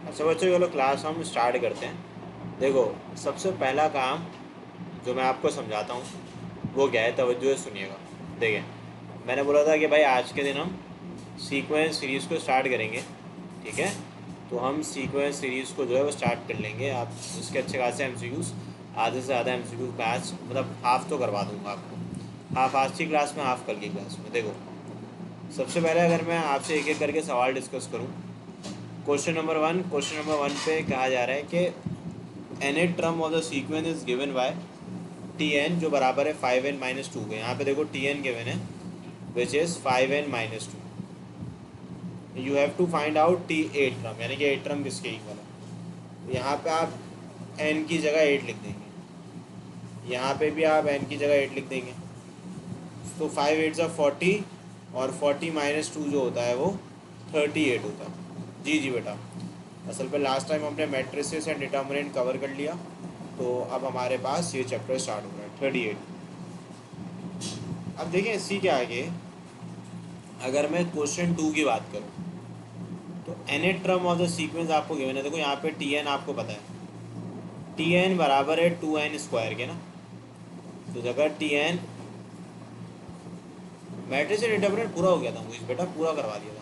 अच्छा बच्चों, चलो क्लास हम स्टार्ट करते हैं। देखो, सबसे पहला काम जो मैं आपको समझाता हूँ वो क्या है, तवज्जो से सुनिएगा। देखिए, मैंने बोला था कि भाई आज के दिन हम सीक्वेंस सीरीज़ को स्टार्ट करेंगे। ठीक है, तो हम सीक्वेंस सीरीज़ को जो है वो स्टार्ट कर लेंगे। आप उसके अच्छे खासे एमसीक्यूज़, आधे से ज़्यादा एमसीक्यूज़ मैच मतलब हाफ तो करवा दूँगा आपको। हाफ आज की क्लास में, हाफ कल की क्लास में। देखो, सबसे पहले अगर मैं आपसे एक एक करके सवाल डिस्कस करूँ, क्वेश्चन नंबर 1 पे कहा जा रहा है कि n a term of the sequence is given by T n, जो बराबर है 5n-2 के। यहाँ पे देखो टी एन गिवन है which is 5n-2। You have to find out T eight term, यानी कि एट टर्म किसके इक्वल है। तो यहाँ पे आप एन की जगह 8 लिख देंगे, यहाँ पे भी आप एन की जगह 8 लिख देंगे। तो 5 8 ज़ा 40, और 40-2 जो होता है वो 38 होता है। जी जी बेटा, असल पे लास्ट टाइम हमने मैट्रिसेस एंड डिटर्मिनेंट कवर कर लिया, तो अब हमारे पास ये चैप्टर स्टार्ट हो रहा है 38। अब देखें इसी के आगे, अगर मैं क्वेश्चन 2 की बात करूँ, तो n a term of the sequence आपको गिवन है। देखो यहाँ पे टी एन आपको पता है, टी एन बराबर है 2n² के ना। तो जगह T n, matrix and determinant पूरा हो गया था मुझे बेटा, पूरा करवा दिया था।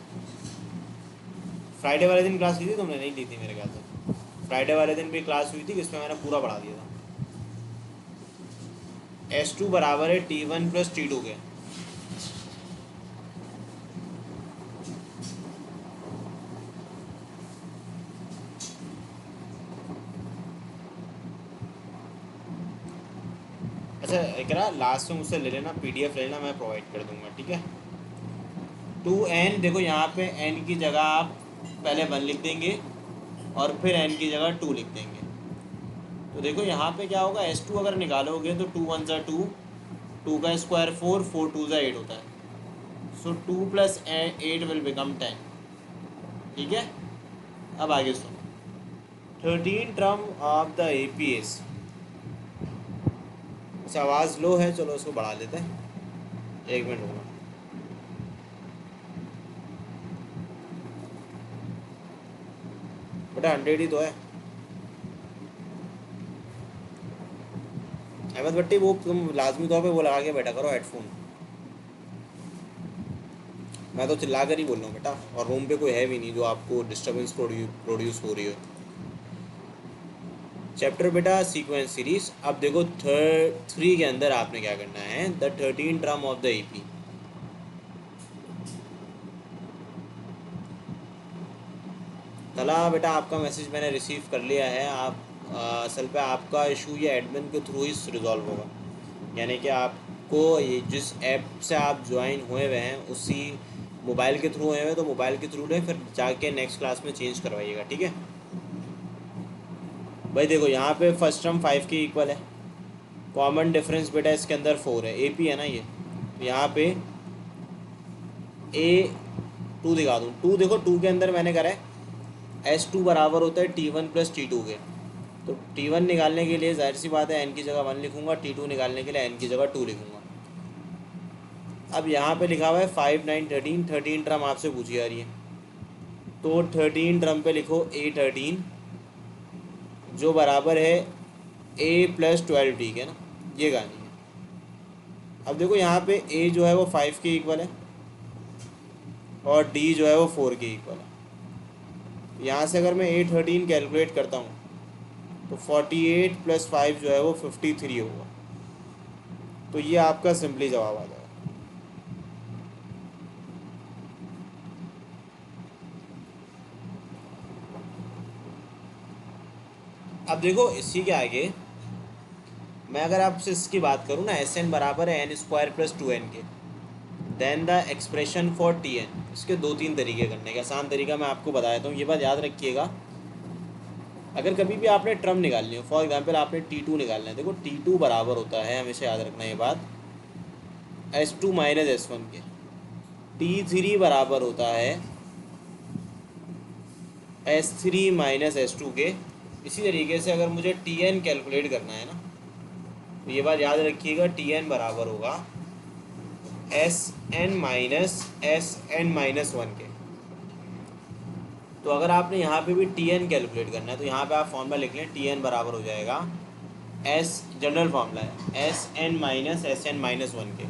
फ्राइडे वाले दिन क्लास ली थी तुमने? नहीं ली थी मेरे ख्याल से। फ्राइडे वाले दिन भी क्लास हुई थी जिसमें मैंने पूरा पढ़ा दिया था। S2 बराबर है T1 + T2 के। अच्छा एक लास्ट में मुझसे ले लेना, PDF ले लेना, मैं प्रोवाइड कर दूंगा, ठीक है। 2n, देखो यहाँ पे n की जगह आप पहले 1 लिख देंगे और फिर n की जगह 2 लिख देंगे। तो देखो यहाँ पे क्या होगा, S2 अगर निकालोगे तो 2 1 ज़ा 2, 2 का स्क्वायर 4, 4 2 ज़ा 8 होता है। सो 2 + 8 विल बिकम 10। ठीक है, अब आगे सुनो। 13 टर्म ऑफ द APS। अच्छा आवाज़ लो है, चलो उसको बढ़ा लेते हैं, 1 मिनट होगा। बेटा 100 ही तो है। अहमद भट्टी, वो तुम लाजमी तौर पे वो लगा के बैठा करो हेडफोन। मैं तो चिल्ला कर ही बोल रहा हूँ बेटा, और रूम पे कोई है भी नहीं जो आपको डिस्टर्बेंस प्रोड्यूस हो रही हो। चैप्टर बेटा सीक्वेंस सीरीज। अब देखो 3 के अंदर आपने क्या करना है, the 13 term of the AP। तला बेटा, आपका मैसेज मैंने रिसीव कर लिया है। आप असल पे आपका इशू ये एडमिन के थ्रू ही रिजॉल्व होगा, यानी कि आपको ये जिस ऐप से आप ज्वाइन हुए हुए हैं उसी मोबाइल के थ्रू हुए हुए, तो मोबाइल के थ्रू फिर जाके नेक्स्ट क्लास में चेंज करवाइएगा, ठीक है भाई। देखो यहाँ पे फर्स्ट टर्म 5 के इक्वल है। कॉमन डिफरेंस बेटा इसके अंदर 4 है, AP है ना ये। तो यहाँ पे A2 दिखा दूँ, 2 देखो 2 के अंदर मैंने करा है S2 बराबर होता है T1 + T2 के। तो T1 निकालने के लिए जाहिर सी बात है n की जगह 1 लिखूंगा, T2 निकालने के लिए n की जगह 2 लिखूंगा। अब यहाँ पे लिखा हुआ है 5 9 13, 13 टर्म आपसे पूछी जा रही है, तो 13 टर्म पे लिखो A13, जो बराबर है A + 12 ठीक है ना, ये कहानी है। अब देखो यहाँ पे A जो है वो 5 के इक्वल है और D जो है वो 4 के इक्वल है। यहाँ से अगर मैं A13 कैलकुलेट करता हूँ तो 48 + 5 जो है वो 53 होगा। तो ये आपका सिंपली जवाब आ जाएगा। अब देखो इसी के आगे मैं अगर आपसे इसकी बात करूँ ना, Sn बराबर है n² + 2n के, then the expression for Tn। इसके 2-3 तरीके करने के, आसान तरीका मैं आपको बता देता हूँ, ये बात याद रखिएगा। अगर कभी भी आपने टर्म निकालनी हो, फॉर एग्जांपल आपने T2 निकालना है, देखो T2 बराबर होता है, हमेशा याद रखना ये बात, S2 - S1 के। T3 बराबर होता है S3 - S2 के। इसी तरीके से अगर मुझे Tn कैलकुलेट करना है ना, तो ये बात याद रखिएगा, Tn बराबर होगा Sn - Sn - 1 के। तो अगर आपने यहाँ पे भी टी एन कैलकुलेट करना है तो यहाँ पे आप फॉर्मूला लिख लें, टी एन बराबर हो जाएगा एस, जनरल फॉर्मूला है S n minus S n minus one के।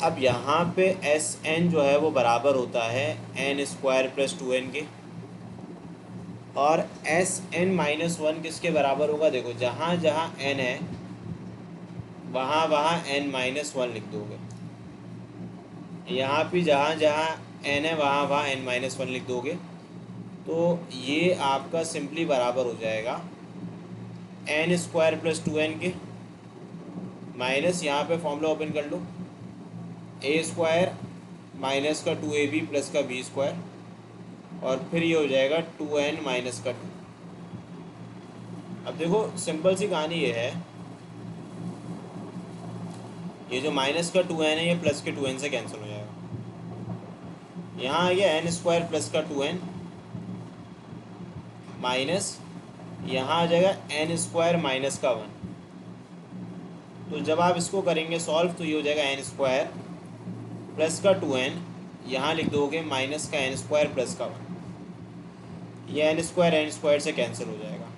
अब यहाँ पे एस एन जो है वो बराबर होता है n square plus two n के, और एस एन माइनस वन किसके बराबर होगा, देखो जहाँ जहाँ एन है वहाँ वहाँ एन माइनस वन लिख दोगे, यहाँ भी जहाँ जहाँ एन है वहाँ वहाँ एन माइनस वन लिख दोगे। तो ये आपका सिंपली बराबर हो जाएगा n square plus two n के, माइनस यहाँ पे फॉर्मूला ओपन कर लो, ए स्क्वायर माइनस का टू ए बी प्लस का बी स्क्वायर, और फिर ये हो जाएगा टू एन माइनस का टू। अब देखो सिंपल सी कहानी ये है, ये जो माइनस का टू एन है ये प्लस के टू एन से कैंसिल हो जाएगा, यहाँ आ गया एन स्क्वायर प्लस का टू एन माइनस यहाँ आ जाएगा एन स्क्वायर माइनस का वन। तो जब आप इसको करेंगे सॉल्व तो ये हो जाएगा एन स्क्वायर प्लस का टू एन, यहाँ लिख दोगे माइनस का एन स्क्वायर प्लस का वन, ये एन स्क्वायर से कैंसिल हो जाएगा।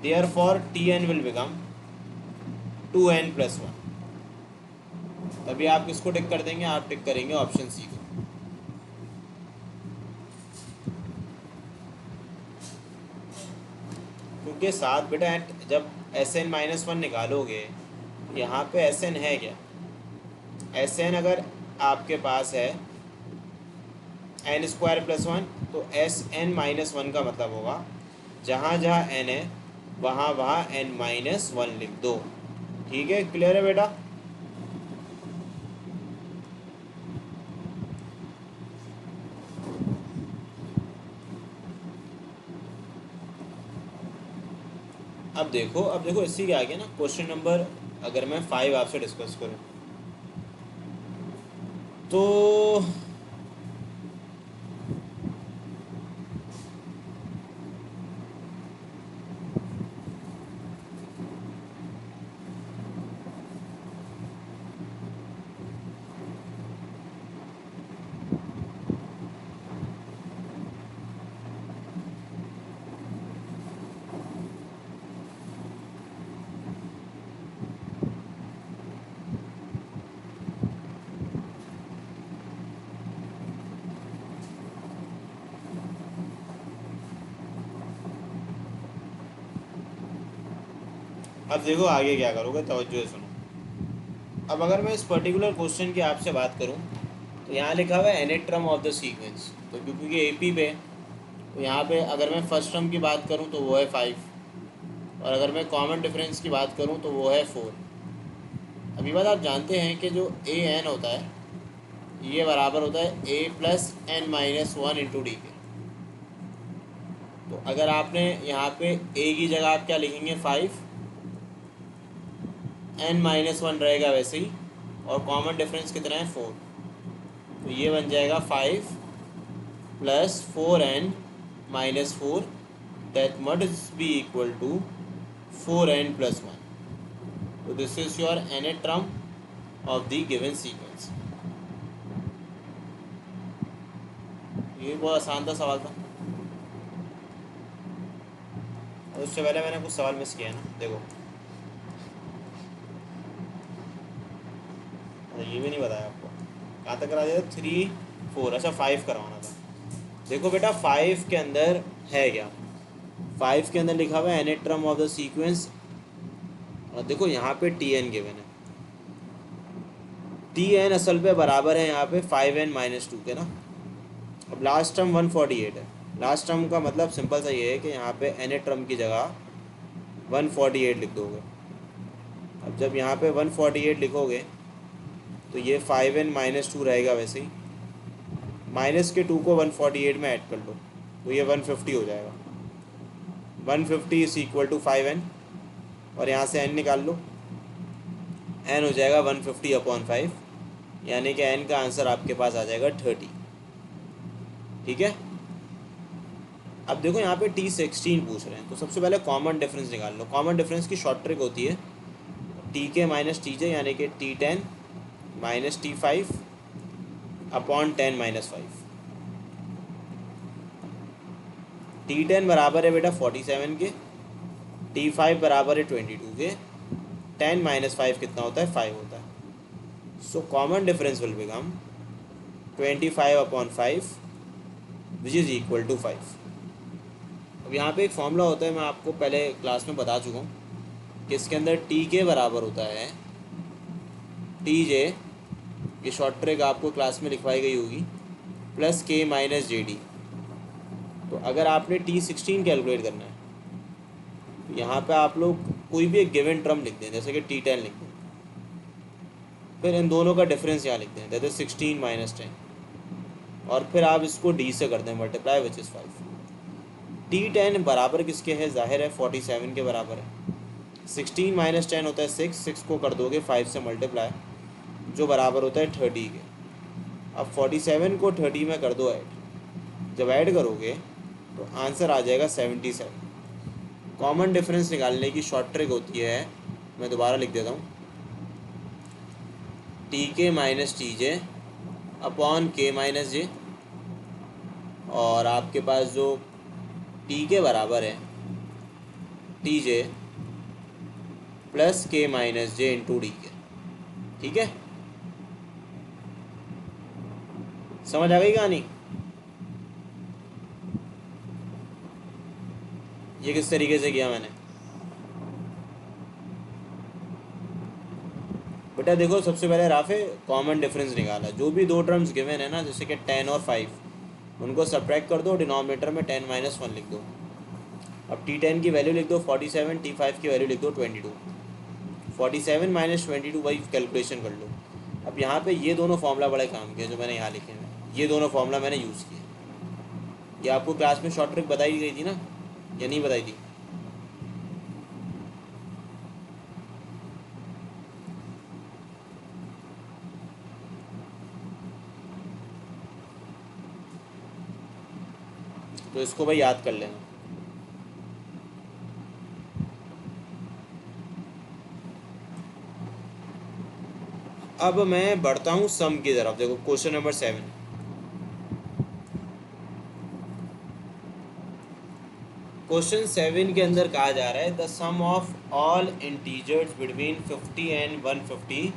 Therefore T n will become two n plus one. तभी आप किसको टिक कर देंगे, आप टिक करेंगे ऑप्शन सी को। क्योंकि साथ बेटा जब एस एन माइनस वन निकालोगे यहाँ पे एस एन है क्या, एस एन अगर आपके पास है एन स्क्वायर प्लस वन, तो एस एन माइनस वन का मतलब होगा जहाँ जहाँ एन है वहाँ वहाँ एन माइनस वन लिख दो। ठीक है, क्लियर है बेटा। अब देखो इसी के आगे ना क्वेश्चन नंबर अगर मैं 5 आपसे डिस्कस करूं तो अब देखो आगे क्या करोगे, तवज्जो से सुनो। अब अगर मैं इस पर्टिकुलर क्वेश्चन की आपसे बात करूं तो यहाँ लिखा हुआ है any term of the sequence, तो क्योंकि ए पी पे, तो यहाँ पे अगर मैं फर्स्ट टर्म की बात करूं तो वो है 5, और अगर मैं कॉमन डिफरेंस की बात करूं तो वो है 4। अभी बात आप जानते हैं कि जो ए एन होता है ये बराबर होता है A plus N minus one into D के। तो अगर आपने यहाँ पे ए की जगह आप क्या लिखेंगे 5, एन माइनस वन रहेगा वैसे ही, और कॉमन डिफरेंस कितना है 4, तो ये बन जाएगा 5 plus 4n minus 4, that must be equal to 4n plus 1। तो this is your nth term of the given sequence. ये बहुत आसान था सवाल था, और उससे पहले मैंने कुछ सवाल मिस किया है ना, देखो ये भी नहीं बताया आपको कहाँ तक करा दिया, 3 4, अच्छा 5 करवाना था। देखो बेटा 5 के अंदर है क्या, 5 के अंदर लिखा हुआ है nth term of the sequence, और देखो यहाँ पे टी एन गिवन है, टी एन असल पे बराबर है यहाँ पे 5n माइनस 2 के ना। अब लास्ट टर्म 148 है, लास्ट टर्म का मतलब सिंपल सा ये है कि यहाँ पे nth टर्म की जगह 148 लिख दोगे। अब जब यहाँ पे 148 लिखोगे तो ये 5n माइनस 2 रहेगा वैसे ही, माइनस के 2 को 148 में ऐड कर लो तो ये 150 हो जाएगा, 150 इज इक्वल टू 5n, और यहाँ से n निकाल लो, n हो जाएगा 150/5, यानी कि n का आंसर आपके पास आ जाएगा 30। ठीक है, अब देखो यहाँ पे T16 पूछ रहे हैं, तो सबसे पहले कॉमन डिफरेंस निकाल लो। कॉमन डिफरेंस की शॉर्ट ट्रिक होती है TK माइनस TJ, यानी कि T10 minus T5 upon 10 minus 5। T10 बराबर है बेटा 47 के, T5 बराबर है 22 के, 10 माइनस 5 कितना होता है 5 होता है। So common difference will become 25/5 which is equal to 5। अब यहाँ पे एक फॉर्मूला होता है, मैं आपको पहले क्लास में बता चुका हूँ कि इसके अंदर टी के बराबर होता है टी जे, ये शॉर्ट ट्रिक आपको क्लास में लिखवाई गई होगी, plus K minus J D. तो अगर आपने T16 कैलकुलेट करना है तो यहाँ पे आप लोग कोई भी एक गिवन टर्म लिख दें, जैसे कि T10 लिख दें, फिर इन दोनों का डिफरेंस यहाँ लिख दें, दैट इज 16 माइनस 10, और फिर आप इसको D से कर दें मल्टीप्लाई विच इज़ 5। T10 बराबर किसके है, जाहिर है 47 के बराबर है। 16 माइनस 10 होता है 6 को कर दोगे 5 से मल्टीप्लाई, जो बराबर होता है 30 के। अब 47 को 30 में कर दो ऐड, जब ऐड करोगे तो आंसर आ जाएगा 77। कॉमन डिफरेंस निकालने की शॉर्ट ट्रिक होती है, मैं दोबारा लिख देता हूँ, टी के माइनस टी जे अपॉन के माइनस जे, और आपके पास जो टी के बराबर है T J plus K minus J into D के। ठीक है, समझ आ गई कहानी? ये किस तरीके से किया मैंने बेटा, देखो सबसे पहले राफे कॉमन डिफरेंस निकाला, जो भी दो टर्म्स गिवन है ना, जैसे कि 10 और 5, उनको सब्ट्रैक्ट कर दो, डिनोमिनेटर में 10 माइनस 1 लिख दो। अब T10 की वैल्यू लिख दो 47, T5 की वैल्यू लिख दो 22। 47 माइनस 22 वही कैलकुलेशन कर लो। अब यहाँ पे ये दोनों फॉर्मूला बड़े काम के जो मैंने यहाँ लिखे हैं, ये दोनों फॉर्मूला मैंने यूज़ किए। ये आपको क्लास में शॉर्ट ट्रिक बताई गई थी ना, या नहीं बताई थी? तो इसको भाई याद कर लेना। अब मैं बढ़ता हूँ सम की तरफ। देखो क्वेश्चन नंबर 7, क्वेश्चन 7 के अंदर कहा जा रहा है the sum of all integers between 50 and 150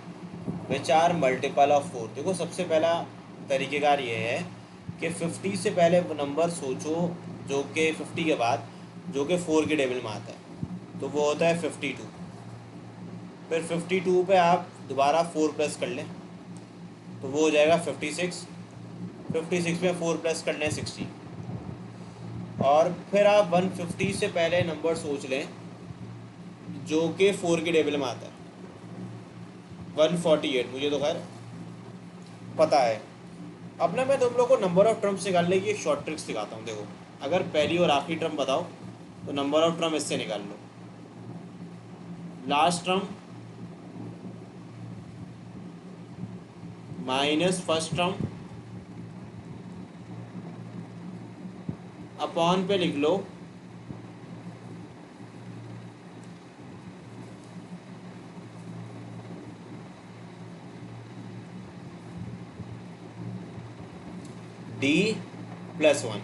which are multiple of 4। देखो सबसे पहला तरीक़ेकार ये है कि 50 से पहले नंबर सोचो जो कि 50 के बाद जो कि 4 के टेबल में आता है, तो वो होता है 52। फिर 52 पे आप दोबारा 4 प्लस कर लें तो वो हो जाएगा 56। 56 में 4 प्लस कर लें 60, और फिर आप 150 से पहले नंबर सोच लें जो कि 4 के टेबल में आता है, 148। मुझे तो खैर पता है। अब ना मैं तुम लोग को नंबर ऑफ टर्म्स निकालने की एक शॉर्ट ट्रिक्स सिखाता हूँ। देखो अगर पहली और आखिरी टर्म बताओ तो नंबर ऑफ टर्म इससे निकाल लो, last term minus first term upon पे लिख लो D प्लस 1।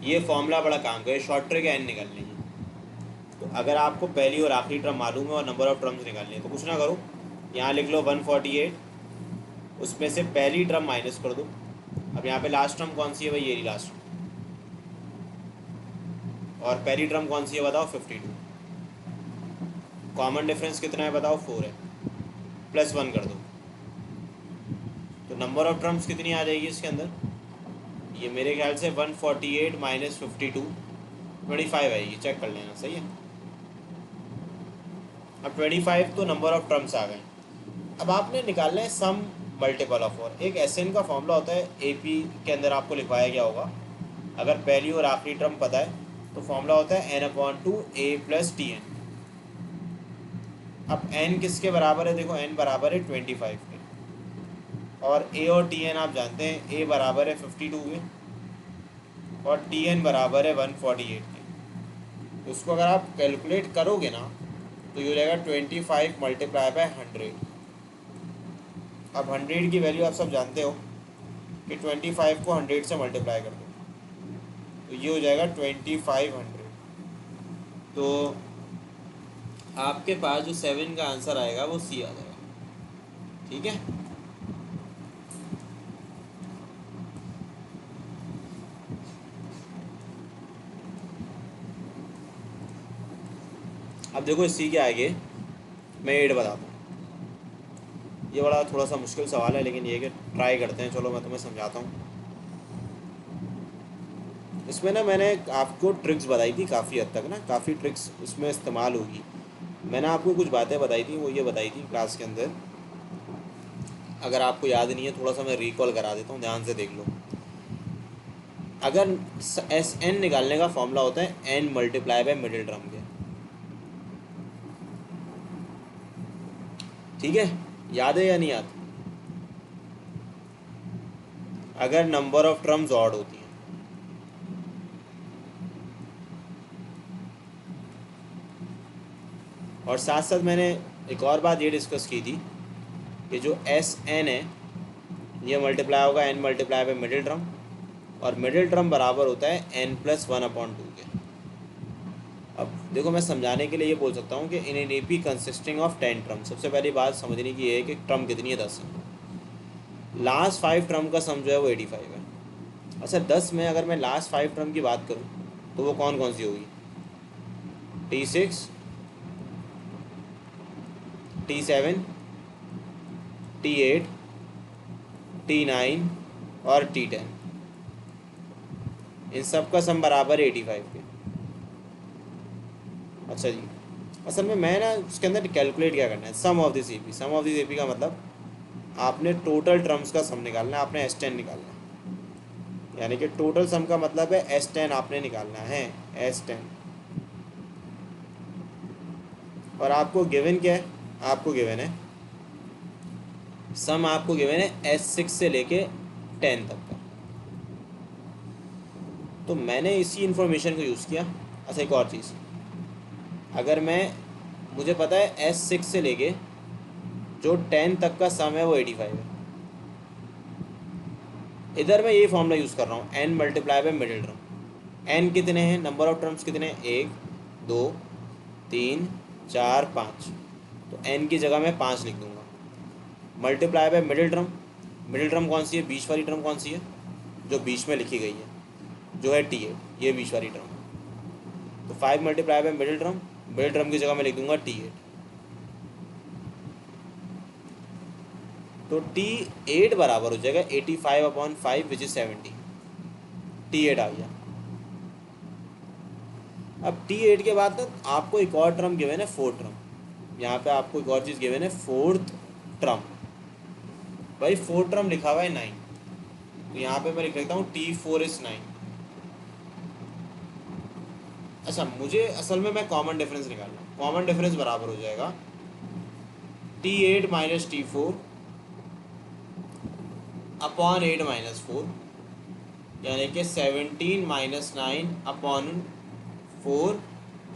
ये फॉर्मूला बड़ा काम करे, शॉर्ट ट्रिक है एन निकालने की। तो अगर आपको पहली और आखिरी टर्म मालूम है और नंबर ऑफ टर्म्स निकालनी है तो कुछ ना करो, यहाँ लिख लो 148, उसमें से पहली टर्म माइनस कर दो। अब यहाँ पे लास्ट टर्म कौन सी है भाई, ये रही लास्ट टर्म, और पहली टर्म कौन सी है बताओ 52। कॉमन डिफरेंस कितना है बताओ 4 है, प्लस 1 कर दो, तो नंबर ऑफ टर्म्स कितनी आ जाएगी इसके अंदर, ये मेरे ख्याल से 148 माइनस 52 25 आएगी, चेक कर लेना। सही है, अब 25 तो नंबर ऑफ टर्म्स आ गए। अब आपने निकालना है सम मल्टीपल ऑफ 4। एक SN का फॉर्मूला होता है, AP के अंदर आपको लिखवाया गया होगा। अगर पहली और आखिरी टर्म पता है तो फॉर्मूला होता है n/2 A प्लस TN। अब n किसके बराबर है, देखो n बराबर है 25 के, और A और TN आप जानते हैं, A बराबर है 52 के और TN बराबर है 148 के। तो उसको अगर आप कैलकुलेट करोगे ना तो ये हो जाएगा 25 मल्टीप्लाई बाय 100। अब 100 की वैल्यू आप सब जानते हो कि 25 को 100 से मल्टीप्लाई कर दो तो ये हो जाएगा 2500। तो आपके पास जो 7 का आंसर आएगा वो सी आ जाएगा। ठीक है, अब देखो इसी के आगे मैं 8 बताता हूँ। ये बड़ा थोड़ा सा मुश्किल सवाल है, लेकिन ये कि ट्राई करते हैं। चलो मैं तुम्हें समझाता हूँ। इसमें ना मैंने आपको ट्रिक्स बताई थी काफ़ी हद तक ना, काफ़ी ट्रिक्स उसमें इस्तेमाल होगी। मैंने आपको कुछ बातें बताई थी, वो ये बताई थी क्लास के अंदर। अगर आपको याद नहीं है, थोड़ा सा मैं रिकॉल करा देता हूँ, ध्यान से देख लो। अगर एस एन निकालने का फॉर्मूला होता है n multiply by middle term के। ठीक है, याद है या नहीं याद? अगर नंबर ऑफ टर्म्स ऑड होती हैं। और साथ साथ मैंने एक और बात ये डिस्कस की थी कि जो एस एन है ये मल्टीप्लाई होगा n multiply by middle term, और मिडिल टर्म बराबर होता है एन प्लस 1/2 के। अब देखो मैं समझाने के लिए ये बोल सकता हूँ कि in an A P consisting of 10 term. सबसे पहली बात समझने की ये है कि टर्म कितनी है, 10 है। लास्ट 5 टर्म का सम जो है वो 85 है। अच्छा 10 में अगर मैं लास्ट 5 टर्म की बात करूँ तो वो कौन कौन सी होगी? T6, T7, T8, T9 और T10। इन सब का सम बराबर है 85 के। अच्छा जी, असल में मैं ना उसके अंदर कैलकुलेट क्या करना है, sum of this AP. Sum of this AP का मतलब आपने टोटल टर्म्स का सम निकालना है, आपने S10 निकालना है। यानी कि टोटल सम का मतलब है S10 आपने निकालना है, S10। और आपको गिवन क्या है? आपको गिवन है सम, आपको गिवन है S6 से लेके 10 तक का। तो मैंने इसी इन्फॉर्मेशन को यूज़ किया। अच्छा एक और चीज़, अगर मैं, मुझे पता है S6 से लेके जो 10 तक का सम है वो 85 है। इधर मैं ये फॉर्मूला यूज़ कर रहा हूँ n multiply by middle term. N कितने हैं, नंबर ऑफ टर्म्स कितने हैं? 1 2 3 4 5। तो एन की जगह मैं 5 लिख दूँगा। Multiply by middle term. Middle term कौन सी है? बीच वाली टर्म कौन सी है? जो बीच में लिखी गई है, जो है T8, ये बीच वाली टर्म। तो 5 multiply by middle term, middle term की जगह मैं लिख दूँगा T8। तो T8 बराबर हो जाएगा 85/5 विच इज़ 70। T8 आ गया। अब T8 के बाद ना आपको एक और टर्म गिवन है, फोर्थ टर्म। यहाँ पे आपको एक और चीज़ गिवन है, फोर्थ टर्म। भाई फोर्थ टर्म लिखा हुआ है 9, तो यहाँ पे मैं लिख लेता हूँ T4 इज 9। अच्छा मुझे असल में मैं कॉमन डिफरेंस निकालना हूँ। कॉमन डिफरेंस बराबर हो जाएगा T8 minus T4 upon 8 minus 4, यानी कि 17 माइनस 9 अपॉन 4,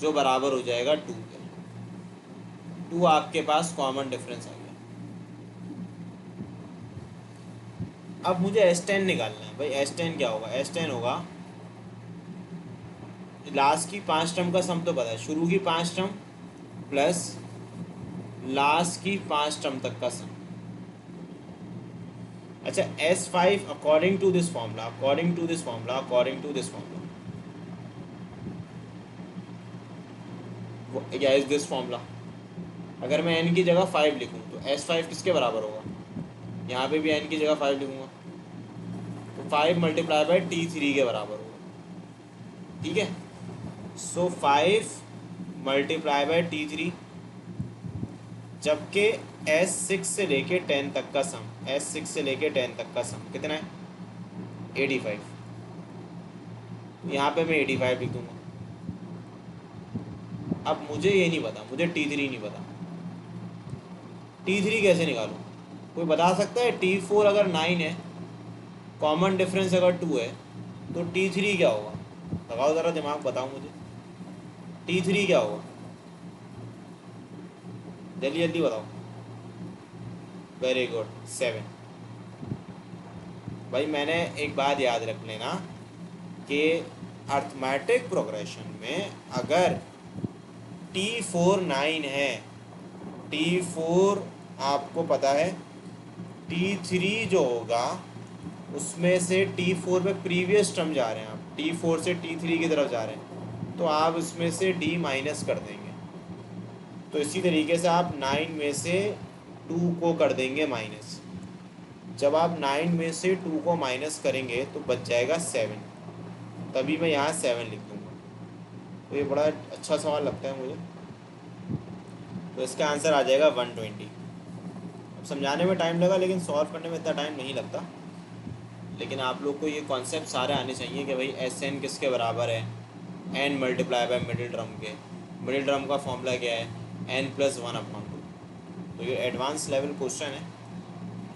जो बराबर हो जाएगा 2 के। 2 आपके पास कॉमन डिफरेंस आ गया। अब मुझे S10 निकालना है। भाई S10 क्या होगा? S10 होगा लास्ट की 5 टर्म का सम तो पता है, शुरू की 5 टर्म प्लस लास्ट की 5 टर्म तक का सम। अच्छा S5 according to this formula, according to this formula, according to this formula, क्या इज दिस फॉर्मूला? अगर मैं n की जगह 5 लिखूँ तो S5 किसके बराबर होगा? यहाँ पे भी n की जगह 5 लिखूँगा तो 5 मल्टीप्लाई बाय T3 के बराबर होगा। ठीक है, सो 5 मल्टीप्लाई बाय T3, जबकि S6 से लेके 10 तक का सम, S6 से लेके 10 तक का सम कितना है? 85। यहाँ पे मैं 85 लिख दूँगा। अब मुझे ये नहीं पता, मुझे T3 नहीं पता। T3 कैसे निकालूँ? कोई बता सकता है? T4 अगर 9 है, कॉमन डिफरेंस अगर 2 है, तो T3 क्या होगा? लगाओ ज़रा दिमाग, बताओ मुझे T3 क्या होगा? जल्दी जल्दी बताओ। Very good, 7। भाई मैंने एक बात याद रख लेना कि अर्थमेटिक प्रोग्रेशन में अगर T4 9 है, T4 आपको पता है, T3 जो होगा उसमें से T4 में प्रीवियस टर्म जा रहे हैं, आप T4 से T3 की तरफ जा रहे हैं, तो आप उसमें से D माइनस कर देंगे। तो इसी तरीके से आप 9 में से 2 को कर देंगे माइनस। जब आप 9 में से 2 को माइनस करेंगे तो बच जाएगा 7, तभी मैं यहाँ 7 लिख दूँगा। तो ये बड़ा अच्छा सवाल लगता है मुझे। तो इसका आंसर आ जाएगा 120। अब समझाने में टाइम लगा, लेकिन सॉल्व करने में इतना टाइम नहीं लगता। लेकिन आप लोग को ये कॉन्सेप्ट सारे आने चाहिए कि भाई एस एन किसके बराबर है, n multiply by middle term के। मिडिल टर्म का फॉर्मूला क्या है, n+1/2। तो ये एडवांस लेवल क्वेश्चन है।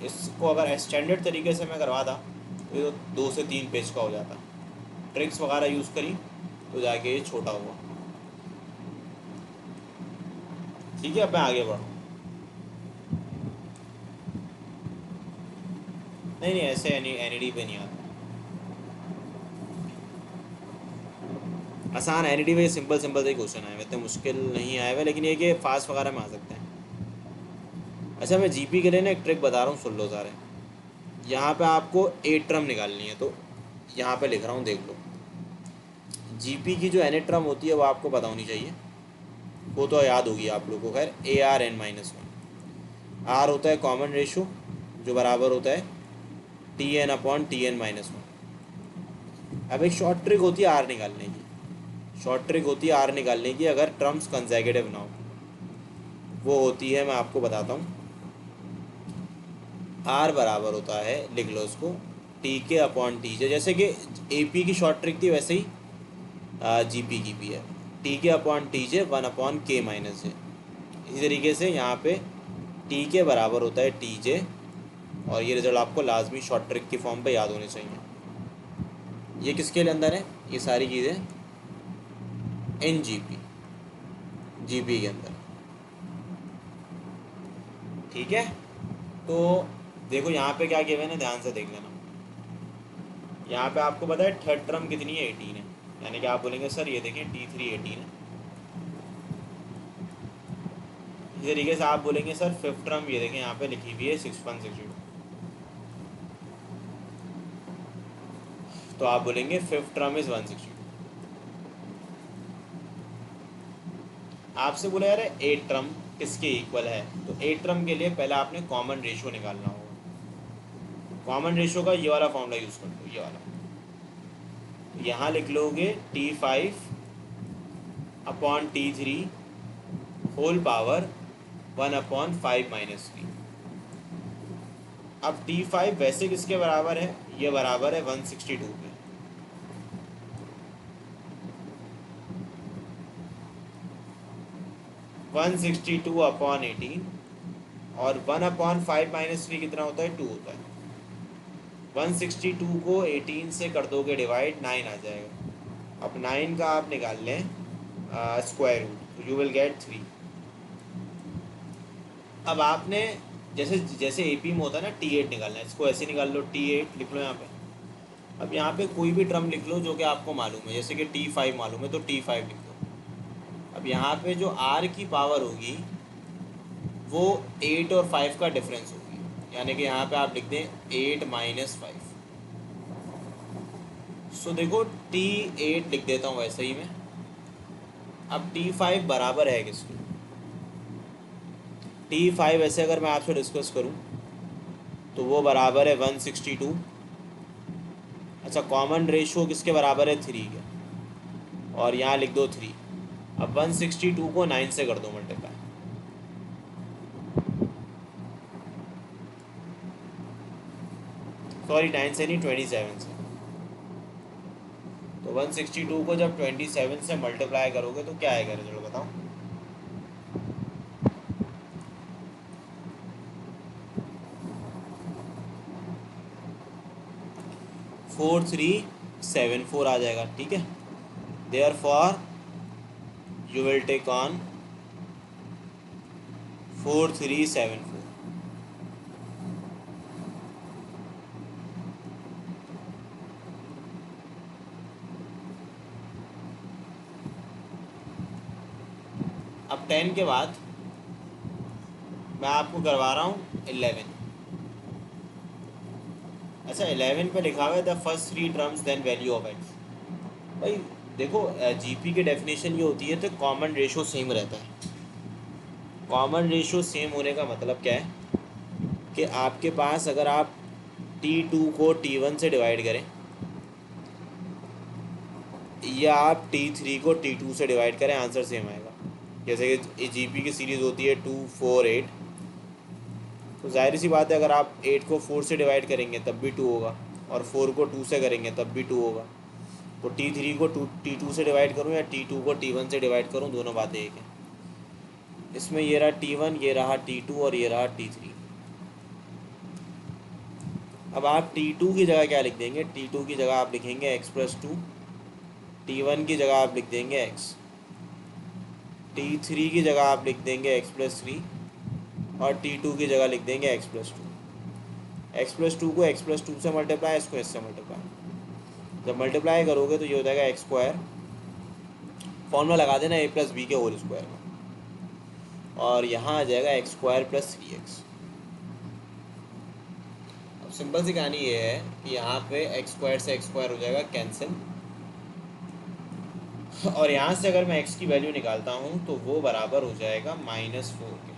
इसको अगर स्टैंडर्ड तरीके से मैं करवाता तो ये 2 से 3 पेज का हो जाता। ट्रिक्स वगैरह यूज़ करी तो जाके ये छोटा हुआ। ठीक है, अब मैं आगे बढ़ूँ। नहीं ऐसे एन पे नहीं आता। आसान एन पे सिंपल से ही क्वेश्चन आए हुए, इतने मुश्किल नहीं आए हुए, लेकिन ये कि फास्ट वगैरह में आ सकते हैं। अच्छा, मैं जीपी के लिए ना एक ट्रिक बता रहा हूँ, सुन लो सारे। यहाँ पे आपको 8 टर्म निकालनी है, तो यहाँ पे लिख रहा हूँ, देख लो। जीपी की जो एन टर्म होती है वो आपको पता होनी चाहिए, वो तो याद होगी आप लोगों को। खैर ARn-1 आर होता है कॉमन रेशो, जो बराबर होता है Tn/Tn-1। अब एक शॉर्ट ट्रिक होती है आर निकालने की, अगर टर्म्स कंसेक्यूटिव ना हो। वो होती है, मैं आपको बताता हूँ। आर बराबर होता है, लिख लो इसको, Tk/Tj। जैसे कि AP की शॉर्ट ट्रिक थी, वैसे ही GP की भी है, Tk/Tj 1/K-J। इसी तरीके से यहाँ पे Tk बराबर होता है Tj, और ये रिजल्ट आपको लाजमी शॉर्ट ट्रिक की फॉर्म पे याद होने चाहिए। ये किसके लिए अंदर है, ये सारी चीज़ें इन जीपी के अंदर। ठीक है, तो देखो यहाँ पे क्या किया मैंने, ध्यान से देख लेना। यहाँ पे आपको पता है थर्ड टर्म कितनी है, 18 है। यानी कि आप बोलेंगे सर ये देखिए T3 18 है। इसी तरीके से आप बोलेंगे सर फिफ्थ टर्म ये देखें यहाँ पे लिखी हुई है 6162, तो आप बोलेंगे फिफ्थ टर्म इज 162। आपसे बोला यार 8 टर्म किसके इक्वल है, तो 8 टर्म के लिए पहले आपने कॉमन रेशियो निकालना होगा। कॉमन रेशियो का ये वाला फॉर्मूला यूज़ कर लो, ये वाला। यहाँ लिख लोगे T5/T3 होल पावर 1/5 - 3। अब T5 वैसे किसके बराबर है, ये बराबर है 162 के। (162/18) और 1/5 - 3 कितना होता है, 2 होता है। 162 को 18 से कर दोगे डिवाइड, 9 आ जाएगा। अब 9 का आप निकाल लें स्क्वायर रूट, तो यू विल गेट 3। अब आपने जैसे जैसे AP में होता है ना T8 निकालना है, इसको ऐसे निकाल लो, T8 लिख लो यहाँ पे। अब यहाँ पे कोई भी टर्म लिख लो जो कि आपको मालूम है, जैसे कि T5 मालूम है तो T5 लिख लो। अब यहाँ पे जो R की पावर होगी वो 8 और 5 का डिफरेंस होगी, यानी कि यहाँ पे आप लिख दें 8 - 5। सो देखो T8 लिख देता हूँ वैसे ही मैं। अब T5 बराबर है किसके, T5 ऐसे अगर मैं आपसे डिस्कस करूं तो वो बराबर है 162। अच्छा, कॉमन रेशियो किसके बराबर है, 3 के, और यहाँ लिख दो 3। अब 162 को 9 से कर दो मल्टीप्लाई, सॉरी 9 से नहीं 27 से। तो 162 को जब 27 से मल्टीप्लाई करोगे तो क्या आएगा रिजल्ट बताओ। 4374 आ जाएगा। ठीक है, therefore you will take on 4374। अब 10 के बाद मैं आपको करवा रहा हूँ 11। अच्छा 11 पे लिखा हुआ है the first three terms then value of x. भाई देखो जीपी की डेफिनेशन ये होती है तो कॉमन रेशो सेम रहता है। कॉमन रेशो सेम होने का मतलब क्या है कि आपके पास अगर आप T2 को T1 से डिवाइड करें या आप T3 को T2 से डिवाइड करें, आंसर सेम आएगा। जैसे कि जीपी की सीरीज़ होती है 2 4 8, तो जाहिर सी बात है अगर आप 8 को 4 से डिवाइड करेंगे तब भी 2 होगा, और 4 को 2 से करेंगे तब भी 2 होगा। तो T3 को T2 से डिवाइड करूँ या T2 को T1 से डिवाइड करूँ, दोनों बातें एक हैं। इसमें ये रहा T1, ये रहा T2 और ये रहा T3। अब आप T2 की जगह क्या लिख देंगे? T2 की जगह आप लिखेंगे x+2, T1 की जगह आप लिख देंगे x, T3 की जगह आप लिख देंगे x+3 और T2 की जगह लिख देंगे x+2। x+2 को x+2 से मल्टीप्लाई, इसको इससे मल्टीप्लाई। जब मल्टीप्लाई करोगे तो ये हो जाएगा x²। फॉर्मूला लगा देना a+b के होल स्क्वायर का, और यहाँ आ जाएगा x² + 3x। अब सिंपल सी कहानी ये है कि यहाँ पे x² से x² हो जाएगा कैंसिल, और यहाँ से अगर मैं x की वैल्यू निकालता हूँ तो वो बराबर हो जाएगा -4 के।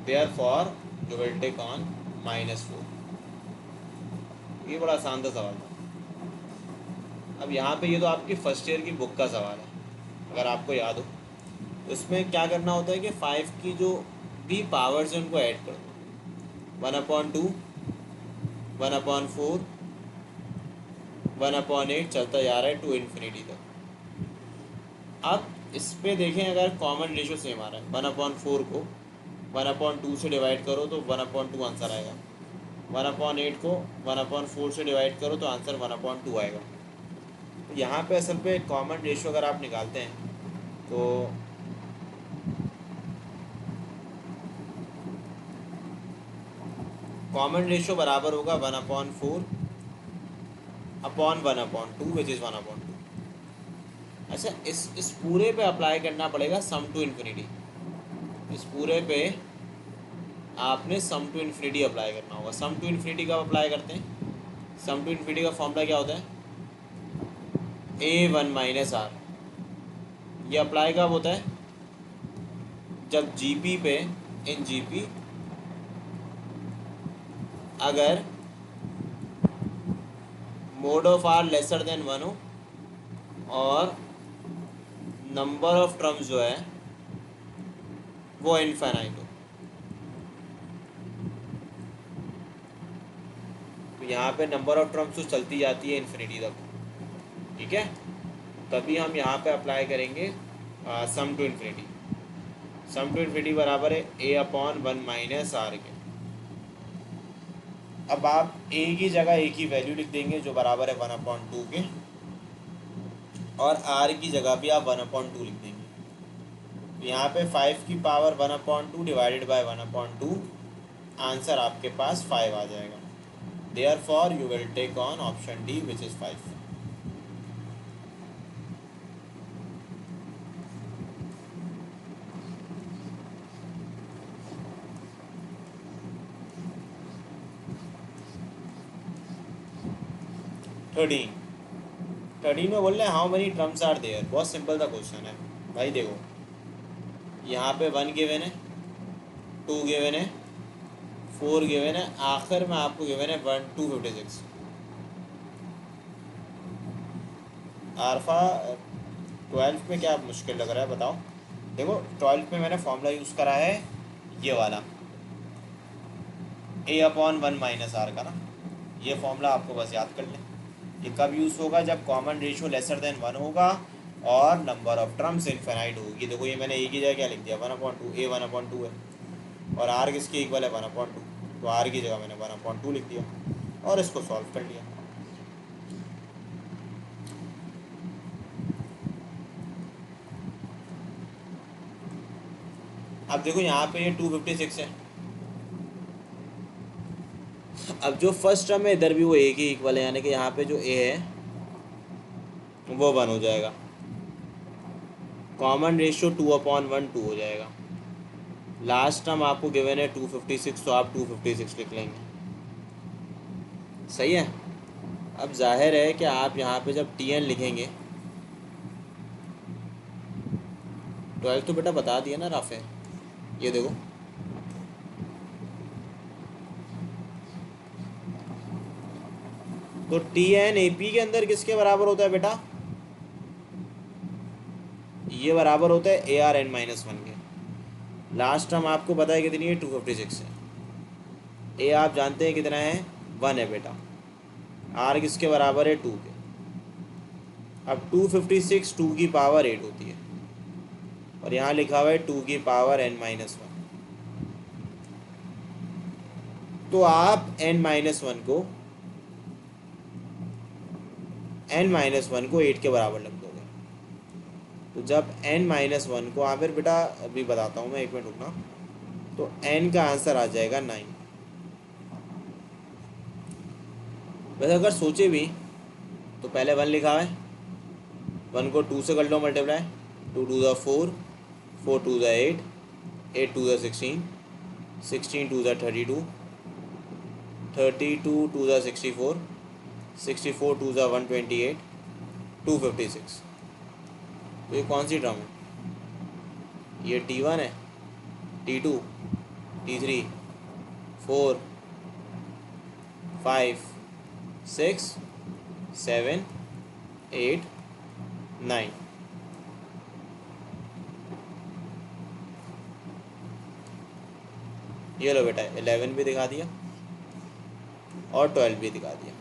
Therefore you will take on -4। ये बड़ा आसान सा सवाल था। अब यहाँ पे ये तो आपकी फर्स्ट ईयर की बुक का सवाल है, अगर आपको याद हो। उसमें क्या करना होता है कि 5 की जो भी पावर्स हैं उनको ऐड कर दो। 1/2, 1/4, 1/8 चलता जा रहा है टू इन्फिनिटी तक। अब इस पे देखें, अगर कॉमन रेशो सेम आ रहा है, 1/4 को 1/2 से डिवाइड करो तो 1/2 आंसर आएगा। 1/8 को 1/4 से डिवाइड करो तो आंसर 1/2 आएगा। तो यहाँ पे असल पे कॉमन रेशो अगर आप निकालते हैं तो कॉमन रेशो बराबर होगा 1/4 अपॉन 1/2 विच इज़ 1/2। अच्छा इस पूरे पे अप्लाई करना पड़ेगा सम टू इन्फिनिटी। इस पूरे पे आपने सम टू इन्फिनिटी अप्लाई करना होगा। सम टू इन्फिनिटी कब अप्लाई करते हैं? सम टू इन्फिनिटी का फॉर्मूला क्या होता है? a1 - r। ये अप्लाई कब होता है? जब जीपी पे, इन जीपी अगर mod of r lesser than 1 हो और नंबर ऑफ टर्म्स जो है वो इनफाइनाइट हो। तो यहाँ पे नंबर ऑफ टर्म्स तो चलती जाती है इन्फिनिटी तक, ठीक है। तभी हम यहाँ पे अप्लाई करेंगे sum to infinity. Sum to infinity बराबर है a/1 - r के। अब आप a की जगह a की वैल्यू लिख देंगे जो बराबर है 1/2 के, और r की जगह भी आप 1/2 लिख देंगे। तो यहाँ पे 5 की पावर 1/2 डिवाइडेड बाय 1/2, आंसर आपके पास 5 आ जाएगा। Therefore you will take on option D which is 5। Thirteen में बोल रहे हैं how many terms are there. बहुत सिंपल सा क्वेश्चन है भाई। देखो यहाँ पे 1 गिवन है, 2 गिवन है, 4 गिवन है, आखिर में आपको गिवन है 256। आरफा 12 में क्या मुश्किल लग रहा है बताओ? देखो 12 में मैंने फॉर्मूला यूज़ करा है ये वाला a/1 - r का ना। ये फॉर्मूला आपको बस याद कर लें। ये कब यूज़ होगा? जब कॉमन रेशियो लेसर देन 1 होगा और नंबर ऑफ टर्म्स इनफाइनाइट होगी। देखो ये मैंने a की जगह क्या लिख दिया? 1/2। a 1/2 है और r किसके इक्वल है? 1/2। तो r की जगह मैंने 1/2 लिख दिया और इसको सॉल्व कर लिया। अब देखो यहाँ पे ये 256 है। अब जो फर्स्ट टर्म है इधर भी वो a के इक्वल है, यानी कि यहाँ पे जो a है वो 1 हो जाएगा। कॉमन रेशियो 2/1 2 हो जाएगा। लास्ट टर्म आपको गिवन है 256, तो आप 256 लिख लेंगे। सही है। अब जाहिर है कि आप यहाँ पे जब टी एन लिखेंगे, 12 तो बेटा बता दिया ना राफे, ये देखो तो टी एन ए पी के अंदर किसके बराबर होता है बेटा, ये बराबर होता है ए आर एन -1 के। लास्ट टर्म आपको पता है कितनी है, 256 है। ए आप जानते हैं कितना है, 1 है बेटा। आर किसके बराबर है, 2 के। अब 256 2 की पावर 8 होती है, और यहाँ लिखा हुआ है 2 की पावर n-1। तो आप n-1 को 8 के बराबर रख दोगे। तो जब n-1 को फिर बेटा अभी बताता हूँ मैं, 1 मिनट रुकना। तो n का आंसर आ जाएगा 9। वैसे अगर सोचे भी तो पहले 1 लिखा है, 1 को 2 से कर लो मल्टीप्लाई, 2 2 ज़ा 4, 4 2 ज़ा 8, 8 2 ज़ा 16, 16 2 ज़ा 32, 32 2 ज़ा 64, 64 2 ज़ा 128, 256। तो ये कौन सी टर्म है, ये T1 है, T2, T3, 4, 5, 6, 7, 8, 9। ये लो बेटा 11 भी दिखा दिया और 12 भी दिखा दिया।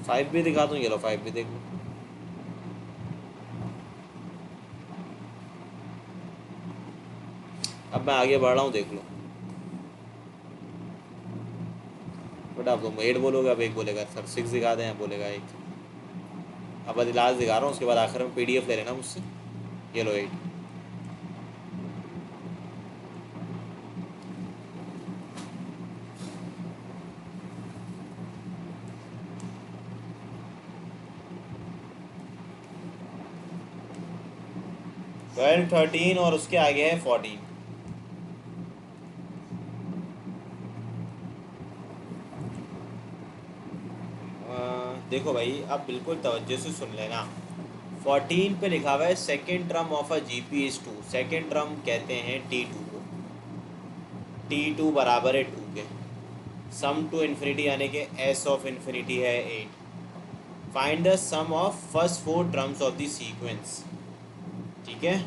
फाइव भी दिखा दूँ, ये लो 5 भी देख लो। अब मैं आगे बढ़ रहा हूँ, देख लो बेटा। अब तुम 8 बोलोगे, अब 1 बोलेगा सर 6 दिखा दें, बोलेगा 1। अब लास्ट दिखा रहा हूँ, उसके बाद आखिर में PDF ले लेना मुझसे। ये लो 8। ट्वेल्व 13 और उसके आगे है 14। देखो भाई, आप बिल्कुल तवज्जो से सुन लेना। 14 पे लिखा हुआ है second term of a GP is 2। Second term कहते हैं T2 को। T2 बराबर है 2 के। सम टू इन्फिनिटी यानी कि S ऑफ इन्फिनिटी है 8। Find the sum of first 4 terms of the sequence. ठीक है,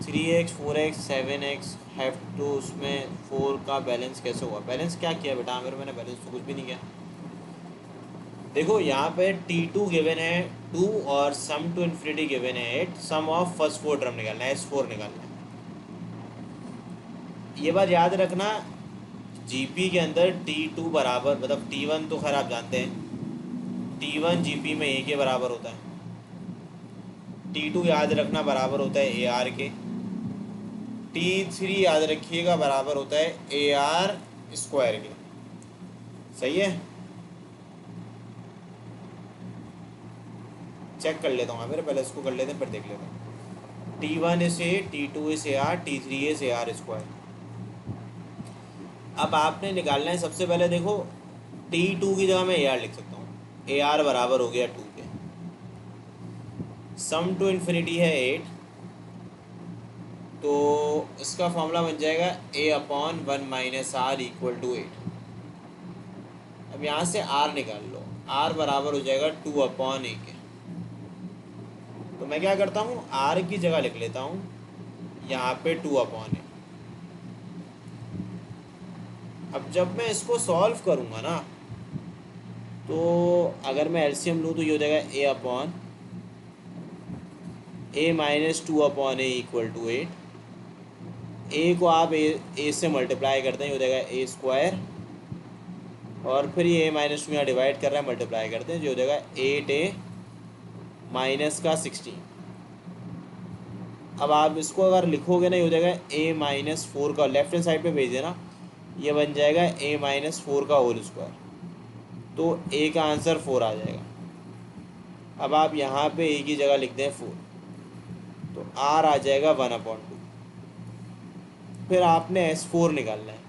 three x 4x 7x have to, उसमें 4 का बैलेंस कैसे हुआ, बैलेंस क्या किया बेटा आमिर, मैंने बैलेंस तो कुछ भी नहीं किया। देखो यहाँ पे T2 गिवन है 2 और सम टू इन्फिनिटी गिवन है 8। सम ऑफ फर्स्ट 4 टर्म निकालना है, S4 निकालना है। ये बात याद रखना, GP के अंदर T2 बराबर, मतलब T1 तो खैर आप जानते हैं, T1 GP में A के बराबर होता है। T2 याद रखना बराबर होता है AR के। T3 याद रखिएगा बराबर होता है AR स्क्वायर के। सही है, चेक कर लेता हूँ मेरे, पहले इसको कर लेते हैं फिर देख लेते हैं। T1 is A, T2 is AR, T3 is AR square. अब आपने निकालना है सबसे पहले, देखो T2 की जगह मैं AR लिख सकता हूँ। AR बराबर हो गया 2 के। सम टू इन्फिनिटी है 8, तो इसका फॉर्मूला बन जाएगा A/1 - R = 8। अब यहाँ से R निकाल लो, R बराबर हो जाएगा 2/A के। तो मैं क्या करता हूँ, R की जगह लिख लेता हूँ यहाँ पे 2/A। अब जब मैं इसको सॉल्व करूँगा ना, तो अगर मैं LCM लूँ तो ये हो जाएगा A minus two upon A equal to 8। A को आप ए से मल्टीप्लाई करते हैं, ये हो जाएगा ए स्क्वायर, और फिर ये ए माइनस टू यहाँ डिवाइड कर रहा है, मल्टीप्लाई करते हैं, जो हो जाएगा 8a माइनस का 16। अब आप इसको अगर लिखोगे ना, ये हो जाएगा ए माइनस 4 का, लेफ्ट हैंड साइड पे भेज देना, ये बन जाएगा ए माइनस 4 का होल स्क्वायर, तो ए का आंसर 4 आ जाएगा। अब आप यहाँ पे ए की जगह लिख दें 4, तो आर आ जाएगा 1/2। फिर आपने S4 निकालना है।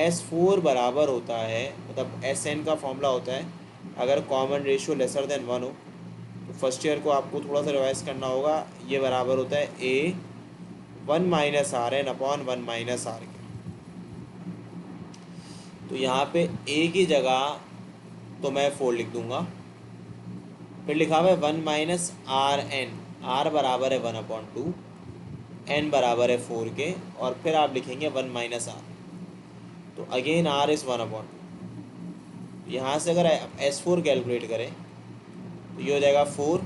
S4 बराबर होता है, मतलब SN का फॉर्मूला होता है, अगर कॉमन रेशियो लेसर देन 1 हो, तो फर्स्ट ईयर को आपको थोड़ा सा रिवाइज करना होगा। ये बराबर होता है a 1 minus r n upon 1 minus r के। तो यहाँ पे ए की जगह तो मैं 4 लिख दूंगा, फिर लिखा हुआ है 1 माइनस आर एन, आर बराबर है 1/2, एन बराबर है 4 के, और फिर आप लिखेंगे 1 माइनस आर, तो अगेन आर इज़ 1/2। यहाँ से अगर S4 कैलकुलेट करें तो ये हो जाएगा 4।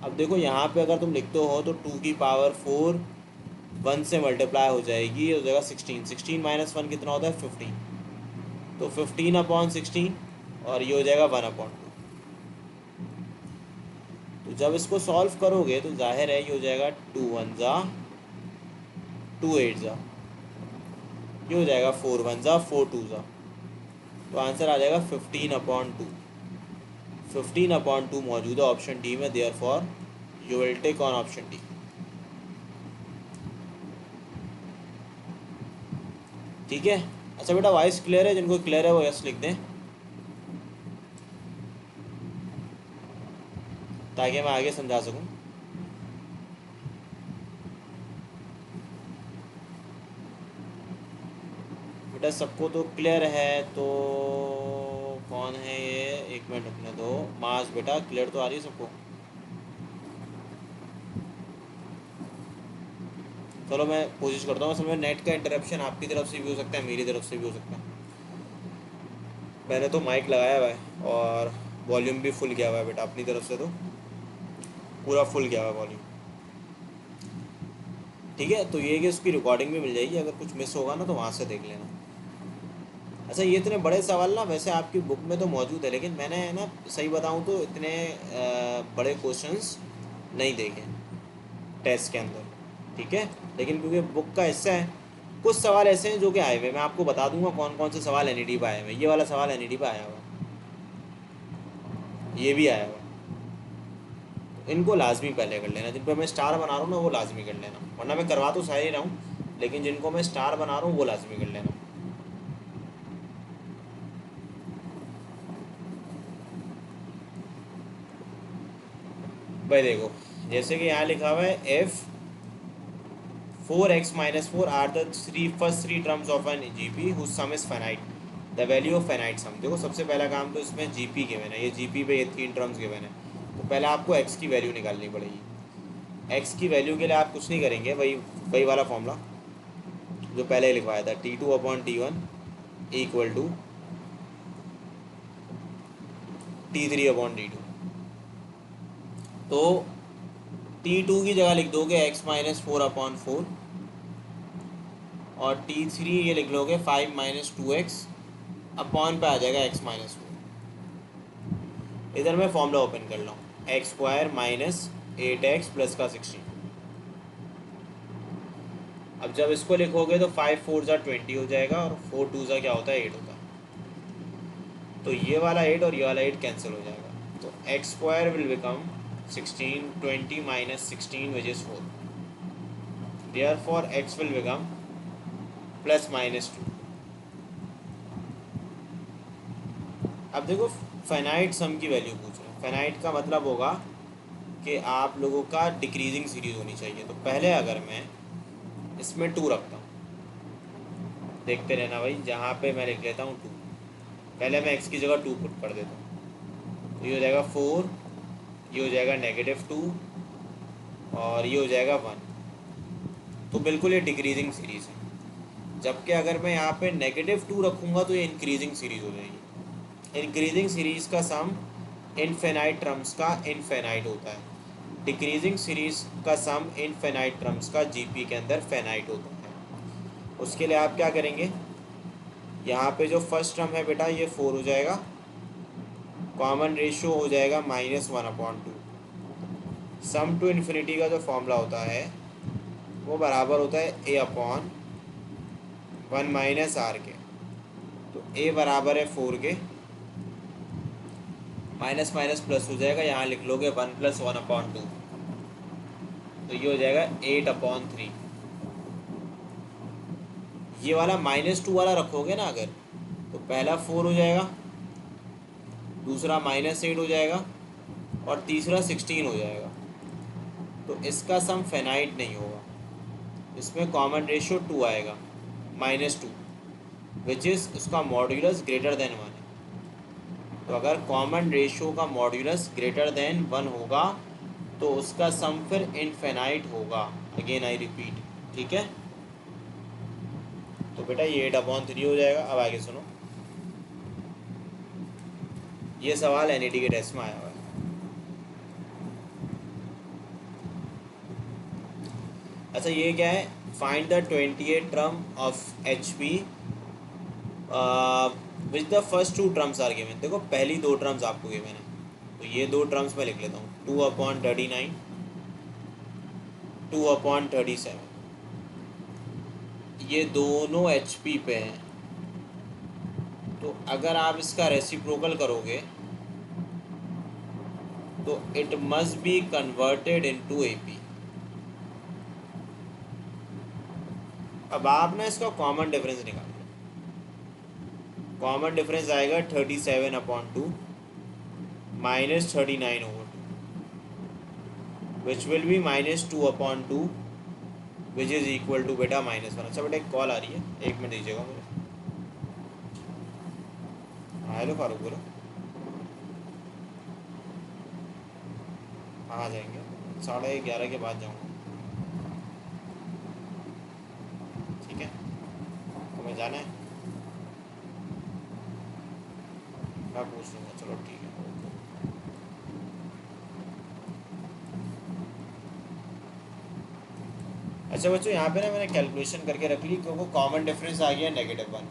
अब देखो यहाँ पे अगर तुम लिखते हो तो 2 की पावर 4 1 से मल्टीप्लाई हो जाएगी, ये हो जाएगा 16। 16 माइनस 1 कितना होता है 15, तो 15/16, और ये हो जाएगा 1/2। तो जब इसको सॉल्व करोगे तो जाहिर है ये हो जाएगा 2 1 जा 2 8 जा, ये हो जाएगा 4 1 जा 4 2 जा, तो आंसर आ जाएगा 15/2। 15/2 मौजूद है ऑप्शन डी में, therefore you will take on option D. ठीक है। अच्छा बेटा, वॉइस क्लियर है? जिनको क्लियर है वो यस लिख दें, ताकि मैं आगे समझा सकूं। बेटा सबको तो क्लियर है, तो कौन है ये, एक मिनट रुकने दो। मास बेटा क्लियर तो आ रही है सबको? चलो मैं कोशिश करता हूँ। असल में नेट का इंटरप्शन आपकी तरफ से भी हो सकता है, मेरी तरफ से भी हो सकता है। मैंने तो माइक लगाया हुआ है और वॉल्यूम भी फुल किया हुआ है बेटा, अपनी तरफ से तो पूरा फुल किया हुआ है वॉल्यूम। ठीक है, तो ये कि उसकी रिकॉर्डिंग भी मिल जाएगी, अगर कुछ मिस होगा ना तो वहाँ से देख लेना। अच्छा, ये इतने बड़े सवाल ना वैसे आपकी बुक में तो मौजूद है, लेकिन मैंने ना सही बताऊँ तो इतने बड़े क्वेश्चंस नहीं देखे टेस्ट के अंदर। ठीक है, लेकिन क्योंकि बुक का हिस्सा है, कुछ सवाल ऐसे हैं जो कि आए हुए, मैं आपको बता दूंगा कौन कौन से सवाल NED पर आए हुए। ये वाला सवाल NED पर आया हुआ, ये भी आया हुआ। इनको लाजमी पहले कर लेना, जिन पर मैं स्टार बना रहा हूँ ना वो लाजमी कर लेना, वरना मैं करवा तो सारे ही रहा हूँ, लेकिन जिनको मैं स्टार बना रहा हूँ वो लाजमी कर लेना। भाई देखो, जैसे कि यहाँ लिखा हुआ है F 4x minus 4 are the first three terms of an GP whose sum is finite. The value of finite sum। देखो सबसे पहला काम तो इसमें GP गिवन है, ये GP पे ये 3 टर्म्स गिवन है, तो पहले आपको x की वैल्यू निकालनी पड़ेगी। x की वैल्यू के लिए आप कुछ नहीं करेंगे, वही वाला फॉर्मूला जो पहले ही लिखवाया था, T2/T1 इक्वल टू T3/T2। तो T2 की जगह लिख दोगे x माइनस 4/4, और T3 ये लिख लोगे 5 माइनस 2x, अपॉन पे आ जाएगा x माइनस 4। इधर मैं फॉर्मूला ओपन कर लूँ, x square minus 8x plus का 16। अब जब इसको लिखोगे तो 5 4 जा 20 हो जाएगा, और 4 2 जा क्या होता है 8 होता है, तो ये वाला 8 और ये वाला 8 कैंसिल हो जाएगा, तो x square will become 16 20 minus 16 which is 4, therefore x will become plus minus 2। अब देखो फाइनाइट सम की वैल्यू पूछ रहे हैं, फाइनाइट का मतलब होगा कि आप लोगों का डिक्रीजिंग सीरीज होनी चाहिए। तो पहले अगर मैं इसमें 2 रखता हूँ, देखते रहना भाई, जहाँ पे मैं लिख लेता हूँ 2, पहले मैं x की जगह 2 पुट कर देता हूँ, तो ये हो जाएगा 4, ये हो जाएगा -2, और ये हो जाएगा 1। तो बिल्कुल ये डिक्रीजिंग सीरीज़ है। जबकि अगर मैं यहाँ पे -2 रखूँगा तो ये इंक्रीजिंग सीरीज़ हो जाएगी। इंक्रीजिंग सीरीज़ का सम इनफिनाइट टर्म्स का इनफिनाइट होता है, डिक्रीजिंग सीरीज का सम इनफिनाइट टर्म्स का जीपी के अंदर फेनाइट होता है। उसके लिए आप क्या करेंगे, यहाँ पे जो फर्स्ट टर्म है बेटा ये 4 हो जाएगा, कॉमन रेशियो हो जाएगा -1/2। सम टू इन्फिनिटी का जो फॉर्मूला होता है वो बराबर होता है a/1 - r के। तो a बराबर है 4 के, माइनस माइनस प्लस हो जाएगा, यहाँ लिख लोगे 1 + 1/2, तो ये हो जाएगा 8/3। ये वाला -2 वाला रखोगे ना अगर, तो पहला 4 हो जाएगा, दूसरा -8 हो जाएगा, और तीसरा 16 हो जाएगा। तो इसका सम फेनाइट नहीं होगा, इसमें कॉमन रेशियो 2 आएगा, -2, विच इज़ उसका मॉड्यूलस ग्रेटर देन 1 है। तो अगर कॉमन रेशियो का मॉड्यूलस ग्रेटर देन 1 होगा तो उसका सम फिर इनफिनाइट होगा। अगेन आई रिपीट, ठीक है। तो बेटा ये 8/3 हो जाएगा। अब आगे सुनो, ये सवाल एनईटी के टेस्ट में आया हुआ है। अच्छा ये क्या है, find the 28 term of H P which the first 2 terms are given. देखो पहली 2 टर्म्स आपको गिवन है, तो ये 2 टर्म्स मैं लिख लेता हूँ, 2/39, 2/37। ये दोनों एच पी पे हैं, तो अगर आप इसका रेसिप्रोकल करोगे तो it must be converted into AP. अब आप ना इसका कॉमन डिफरेंस निकालो। कॉमन डिफरेंस आएगा 37/2 -39/2, which will be -2/2, which is equal to बेटा -1। अच्छा बेटा एक कॉल आ रही है, 1 मिनट दीजिएगा मुझे। हाँ हेलो फारूक बोलो। हाँ आ जाएंगे, 11:30 के बाद जाऊँगा, ठीक है। तुम्हें जाना है, मैं पूछ लूँगा, चलो ठीक है। अच्छा बच्चों यहाँ पे ना मैंने कैलकुलेशन करके रख ली, क्योंकि कॉमन डिफरेंस आ गया -1।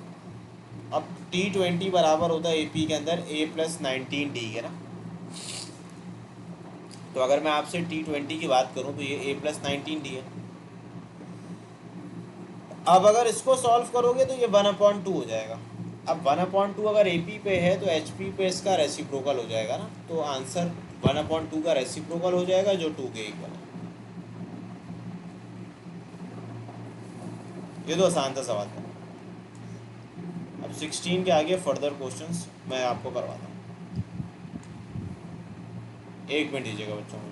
अब T20 बराबर होता है AP के अंदर A+19D है ना। तो अगर मैं आपसे T20 की बात करूँ तो ये A+19D है। अब अगर इसको सॉल्व करोगे तो ये 1/2 हो जाएगा। अब 1/2 अगर AP पे है तो HP पे इसका रेसिप्रोकल हो जाएगा ना, तो आंसर 1/2 का रेसिप्रोकल हो जाएगा जो 2 के इक्वल है। ये तो आसान था सवाल था। अब 16 के आगे फर्दर क्वेश्चंस मैं आपको करवाता हूँ। 1 मिनट दीजिएगा बच्चों मुझे।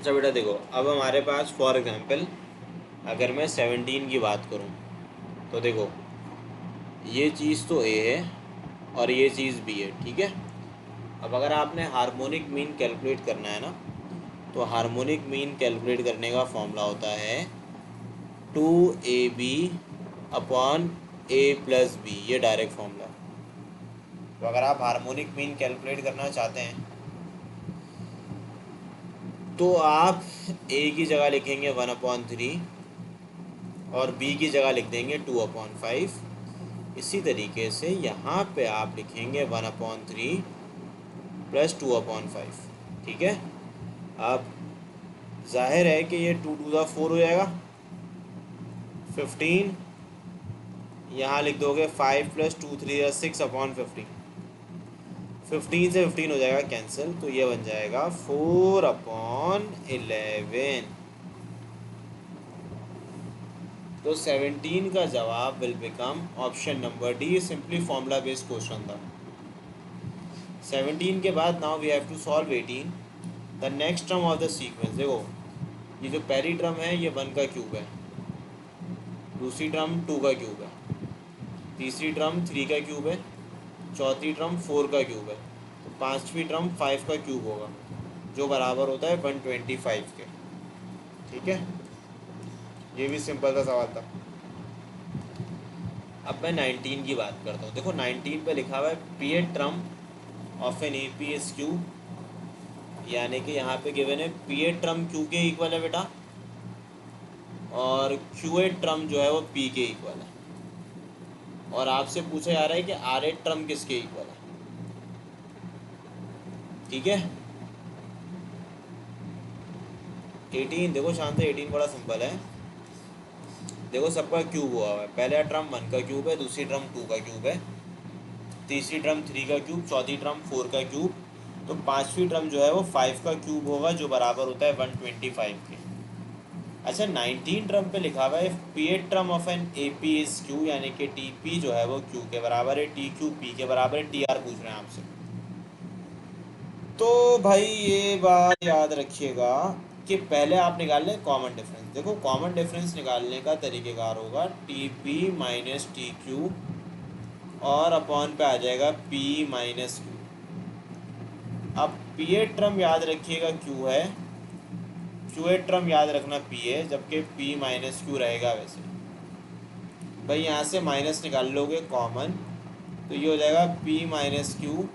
अच्छा बेटा देखो, अब हमारे पास फॉर एग्जांपल अगर मैं 17 की बात करूं तो देखो ये चीज़ तो ए है और ये चीज़ बी है, ठीक है। अब अगर आपने हार्मोनिक मीन कैलकुलेट करना है ना, तो हार्मोनिक मीन कैलकुलेट करने का फॉर्मूला होता है 2ab upon a plus b, ये डायरेक्ट फॉर्मूला। तो अगर आप हार्मोनिक मीन कैलकुलेट करना चाहते हैं तो आप a की जगह लिखेंगे 1/3 और b की जगह लिख देंगे 2/5। इसी तरीके से यहाँ पे आप लिखेंगे 1/3 प्लस 2/5, ठीक है। अब जाहिर है कि ये 2 to the 4 हो जाएगा 15, यहाँ लिख दोगे 5 प्लस 2 3 6/15, 15 से 15 हो जाएगा कैंसिल, तो ये बन जाएगा 4/11। तो 17 का जवाब will become option number D, simply formula based question था। 17 के बाद now we have to solve 18। The next term of the sequence, देखो ये जो पहली टर्म है ये 1 का क्यूब है, दूसरी टर्म 2 का क्यूब है, तीसरी टर्म 3 का क्यूब है, चौथी टर्म 4 का क्यूब है, तो पांचवी टर्म 5 का क्यूब होगा जो बराबर होता है 125 के, ठीक है। ये भी सिंपल सा सवाल था। अब मैं 19 की बात करता हूँ। देखो 19 पे लिखा हुआ है P a term of an A P is Q, यानी कि यहाँ पे गिवन है पी ए ट्रम क्यू के इक्वल है बेटा, और क्यू ए ट्रम जो है वो पी के इक्वल है, और आपसे पूछा जा रहा है कि आर ए ट्रम किसके इक्वल है, ठीक है। 18 देखो शांत से, 18 बड़ा सिंपल है। देखो सबका क्यूब हुआ है, पहला टर्म 1 का क्यूब है, दूसरी टर्म 2 का क्यूब है, तीसरी टर्म 3 का क्यूब, चौथी टर्म 4 का क्यूब, तो पांचवी टर्म जो है वो 5 का क्यूब होगा जो बराबर होता है 125 के। अच्छा 19 टर्म पे लिखा हुआ है P a term of an A P is Q, यानी कि टी पी जो है वो क्यू के बराबर है, टी क्यू पी के बराबर है, टी आर पूछ रहे हैं आपसे। तो भाई ये बात याद रखिएगा कि पहले आप निकाल लें कॉमन डिफरेंस। देखो कॉमन डिफरेंस निकालने का तरीक़ेकार होगा T P minus T Q और अपॉन पे आ जाएगा पी माइनस क्यू। अब पी ए टर्म याद रखिएगा क्यू है, क्यू ए टर्म याद रखना पी है, जबकि पी माइनस क्यू रहेगा। वैसे भाई यहाँ से माइनस निकाल लोगे कॉमन, तो ये हो जाएगा पी माइनस क्यू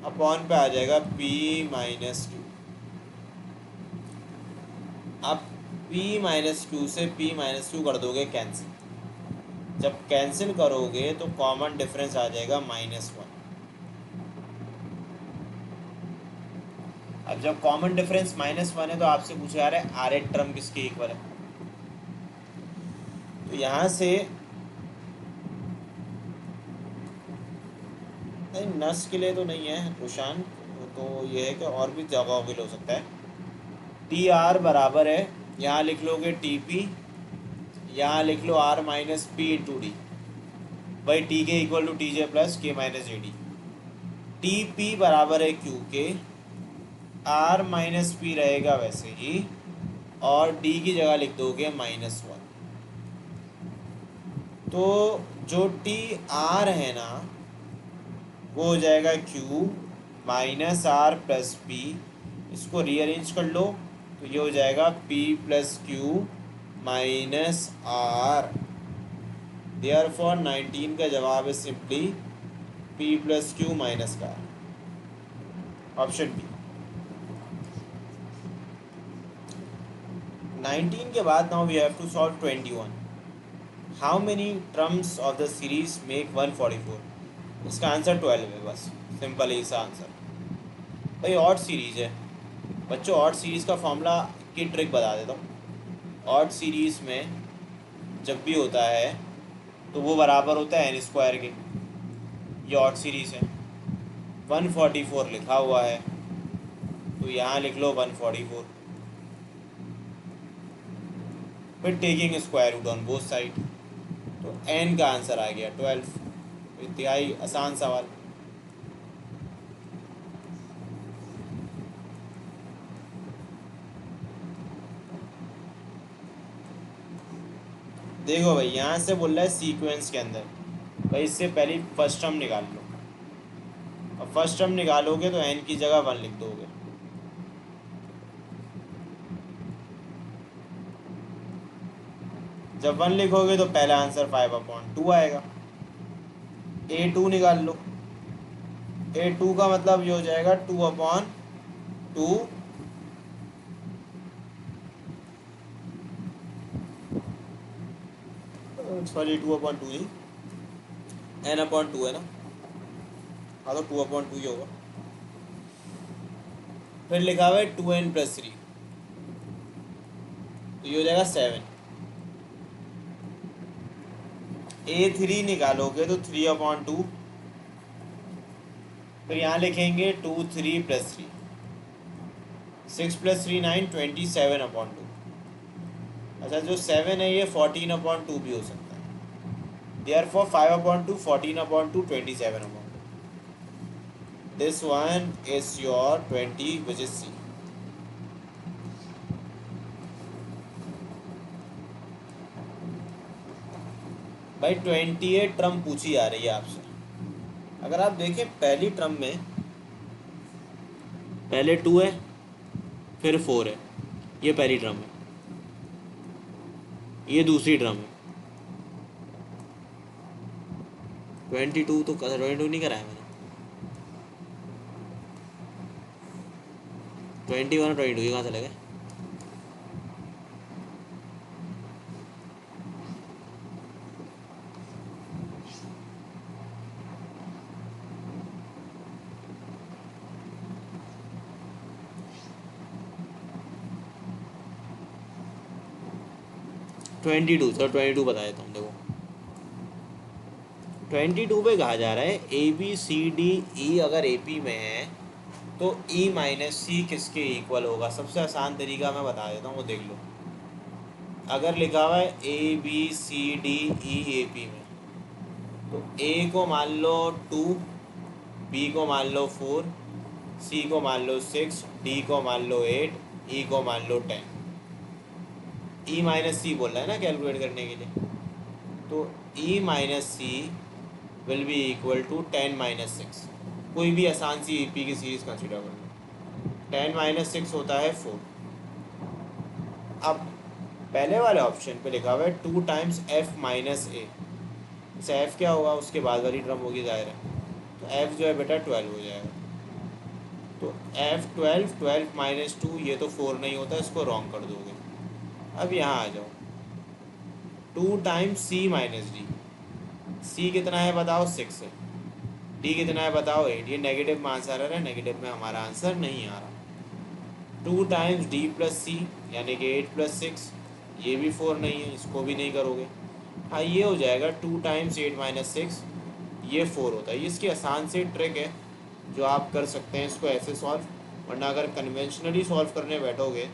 अपॉन पे आ जाएगा पी माइनस क्यू। अब p माइनस क्यू से p माइनस क्यू कर दोगे कैंसिल, जब कैंसिल करोगे तो कॉमन डिफरेंस आ जाएगा -1। अब जब कॉमन डिफरेंस -1 है तो आपसे पूछा जा रहा है आर एट टर्म किसके इक्वल है, तो यहाँ से नहीं नस के लिए तो नहीं है रोशान, तो ये है कि और भी जगहों के लिए हो सकता है। टी आर बराबर है, यहाँ लिख लोगे टी पी, यहाँ लिख लो R minus P into D, भाई T K equal to T J plus K minus J D. T P बराबर है क्यू के, आर माइनस पी रहेगा वैसे ही, और डी की जगह लिख दोगे -1। तो जो टी आर है ना वो हो जाएगा Q minus R plus P, इसको रीअरेंज कर लो तो ये हो जाएगा P plus Q minus R. Therefore 19 का जवाब है simply P plus Q minus का, ऑप्शन बी। 19 के बाद now we have to solve 21। How many terms of the series make 144? इसका आंसर 12 है, बस सिंपल ही सा आंसर। भाई ऑड सीरीज है बच्चों, ऑड सीरीज़ का फॉर्मूला की ट्रिक बता देता हूँ। ऑड सीरीज़ में जब भी होता है तो वो बराबर होता है n स्क्वायर के। ये ऑड सीरीज़ है, 144 लिखा हुआ है तो यहाँ लिख लो 144, फिर taking square root on both side, तो n का आंसर आ गया 12। इंतहाई आसान सवाल। देखो भाई यहाँ से बोल रहा है सीक्वेंस के अंदर, भाई इससे पहले फर्स्ट टर्म निकाल लो। अब फर्स्ट टर्म निकालोगे तो एन की जगह 1 लिख दोगे। जब 1 लिखोगे तो पहला आंसर 5/2 आएगा। A2 निकाल लो। A2 का मतलब ये हो जाएगा 2/2, सॉरी 2/2 नहीं, N/2 है ना। हाँ तो 2/2 ही होगा। फिर लिखा हुआ है 2n+3, तो ये हो जाएगा 7। A3 निकालोगे तो 3/2, फिर यहाँ लिखेंगे 2 3+3, 6+3 9, 27/2। अच्छा जो 7 है ये 14/2 भी हो सकता है। Therefore 5/2, 14/2, 27/2। This one is your 20 which is C. भाई 28 टर्म पूछी आ रही है आपसे। अगर आप देखें पहली टर्म में पहले 2 है, फिर 4 है, ये पहली टर्म है, ये दूसरी ड्रम है। 22 तो 22 नहीं कराया मैंने। 21 और 22 ये कहाँ से लगे? ट्वेंटी टू, सर 22 बता देता हूँ। देखो 22 पे कहा जा रहा है ABCDE अगर AP में है तो E-C किसके इक्वल होगा। सबसे आसान तरीका मैं बता देता हूँ, वो देख लो। अगर लिखा हुआ है ABCDE AP में, तो A को मान लो 2, B को मान लो 4, C को मान लो 6, D को मान लो 8, E को मान लो 10। E-C बोल रहा है ना कैलकुलेट करने के लिए, तो E-C will be equal to 10-6। कोई भी आसान सी AP की सीरीज कंसिडर कर लो। 10-6 होता है 4। अब पहले वाले ऑप्शन पे लिखा हुआ है 2 टाइम्स F-A। जैसे F क्या होगा, उसके बाद वाली टर्म होगी जाहिर है, तो F जो है बेटा 12 हो जाएगा। तो F 12 ये तो 4 नहीं होता, इसको रॉन्ग कर दोगे। अब यहाँ आ जाओ, 2 टाइम्स C-D। C कितना है बताओ, 6 है। D कितना है बताओ, 8। ये नेगेटिव में आंसर आ रहा है, नेगेटिव में हमारा आंसर नहीं आ रहा। 2 टाइम्स D+C यानी कि 8+6, ये भी 4 नहीं है, इसको भी नहीं करोगे। हाँ ये हो जाएगा 2 टाइम्स 8-6, ये 4 होता है। ये इसकी आसान सी ट्रिक है जो आप कर सकते हैं इसको ऐसे सॉल्व, वरना अगर कन्वेंशनली सॉल्व करने बैठोगे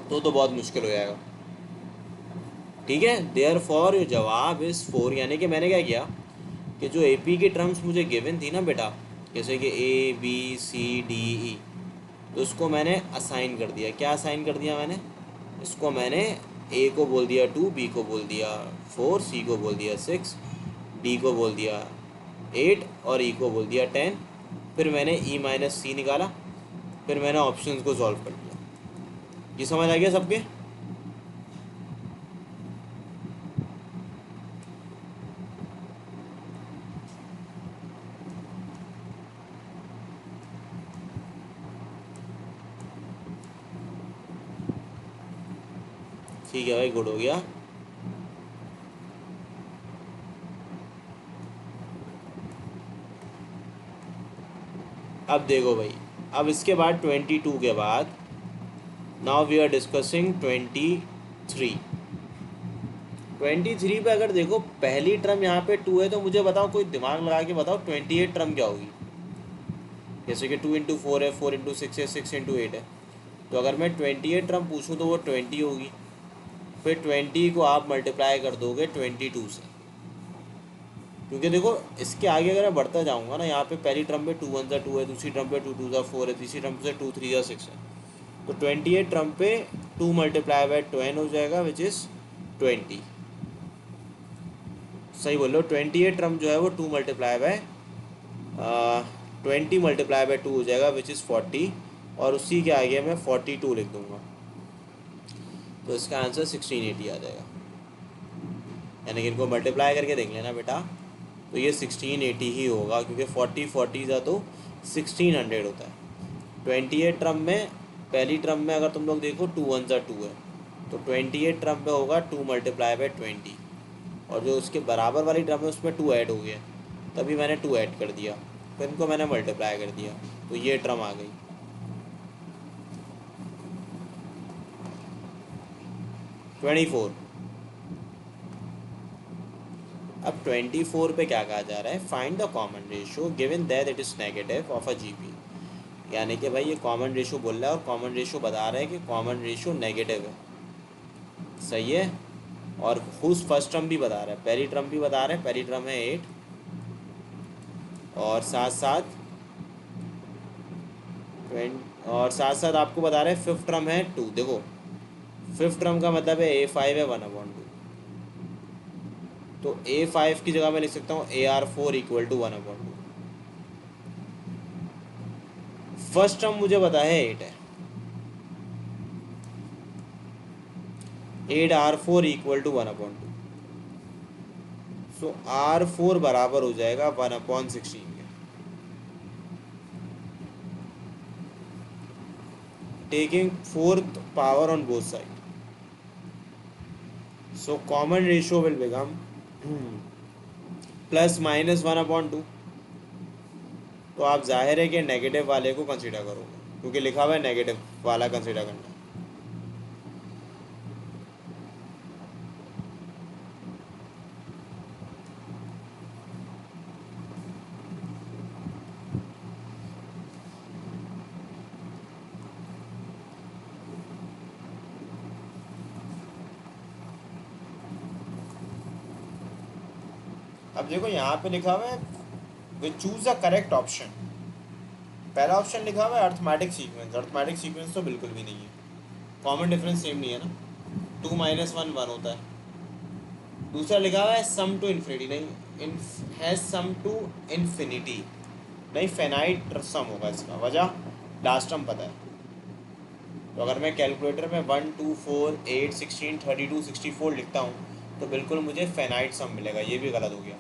तो बहुत मुश्किल हो जाएगा। ठीक है, देयर फॉर जवाब इज़ 4। यानी कि मैंने क्या किया कि जो AP की टर्म्स मुझे गिवन थी ना बेटा, जैसे कि ABCDE, तो उसको मैंने असाइन कर दिया। क्या असाइन कर दिया मैंने? इसको मैंने A को बोल दिया 2, B को बोल दिया 4, C को बोल दिया 6, D को बोल दिया 8 और E को बोल दिया 10। फिर मैंने E-C निकाला, फिर मैंने ऑप्शंस को सॉल्व कर दिया। ये समझ आ गया सबके? ठीक है भाई, गुड हो गया। अब देखो भाई, अब इसके बाद 22 के बाद नाउ वी आर डिस्कसिंग 23। 23 पे अगर देखो पहली टर्म यहाँ पे 2 है, तो मुझे बताओ, कोई दिमाग लगा के बताओ 28 टर्म क्या होगी। जैसे कि 2 × 4 है, 4 × 6 है, 6 × 8 है, तो अगर मैं 28 टर्म पूछूँ तो वो 20 होगी। फिर 20 को आप मल्टीप्लाई कर दोगे 22 से, क्योंकि देखो इसके आगे अगर मैं बढ़ता जाऊँगा ना, यहाँ पे पहली टर्म पे 2 × 1 = 2 है, दूसरी टर्म पे 2 × 2 = 4 है, तीसरी टर्म से 2 × 3 = 6 है। तो 28 टर्म पे 2 × 10 हो जाएगा विच इज़ 20। सही बोल लो, 28 टर्म जो है वो 2 मल्टीप्लाई बाय 20 मल्टीप्लाई बाय 2 हो जाएगा विच इज़ 40, और उसी के आगे मैं 42 लिख दूंगा, तो इसका आंसर 1680 आ जाएगा। यानी कि इनको मल्टीप्लाई करके देख लेना बेटा, तो ये 1680 ही होगा, क्योंकि 40 40 का तो 1600 होता है। 28 टर्म में, पहली टर्म में अगर तुम लोग देखो 2 1 ज़ा 2 है, तो 28 टर्म में होगा 2 मल्टीप्लाई बाय 20, और जो उसके बराबर वाली टर्म है उसमें 2 ऐड हो गया, तभी मैंने 2 ऐड कर दिया, फिर इनको मैंने मल्टीप्लाई कर दिया, तो ये टर्म आ गई। 24। अब 24 पे क्या कहा जा रहा है, find the common ratio given that it is negative of a GP. यानी कि भाई ये कॉमन रेशियो बोल रहा है, और कॉमन रेशियो बता रहा है कि कॉमन रेशियो नेगेटिव है, सही है। और हुज फर्स्ट टर्म भी बता रहा है, पहली टर्म भी बता रहा है, पहली टर्म है 8, और साथ साथ आपको बता रहे हैं फिफ्थ टर्म है 2। देखो फिफ्थ टर्म का मतलब है A5 है 1/2, तो A5 की जगह मैं लिख सकता हूँ AR4 equal to 1/2। First term मुझे पता है 8 है, 8R4 equal to 1/2, so R4 बराबर हो जाएगा 1/16 के। Taking fourth power on both side, so common ratio will become +-1/2। तो आप जाहिर है कि नेगेटिव वाले को कंसीडर करोगे, क्योंकि लिखा हुआ है नेगेटिव वाला कंसीडर करना है। अब देखो यहाँ पे लिखा हुआ है we choose the correct option. पहला ऑप्शन लिखा हुआ है अर्थमेटिक सीक्वेंस, अर्थमेटिक सीक्वेंस तो बिल्कुल भी नहीं है, कॉमन डिफरेंस सेम नहीं है ना, 2 - 1 1 होता है। दूसरा लिखा हुआ है सम टू इन्फिनिटी, नहीं हैज सम टू इन्फिनिटी, नहीं फेनाइट सम होगा इसका, वजह लास्ट टर्म पता है। तो अगर मैं कैलकुलेटर में 1 2 4 8 16 32 64 लिखता हूँ तो बिल्कुल मुझे फेनाइट सम मिलेगा, ये भी गलत हो गया।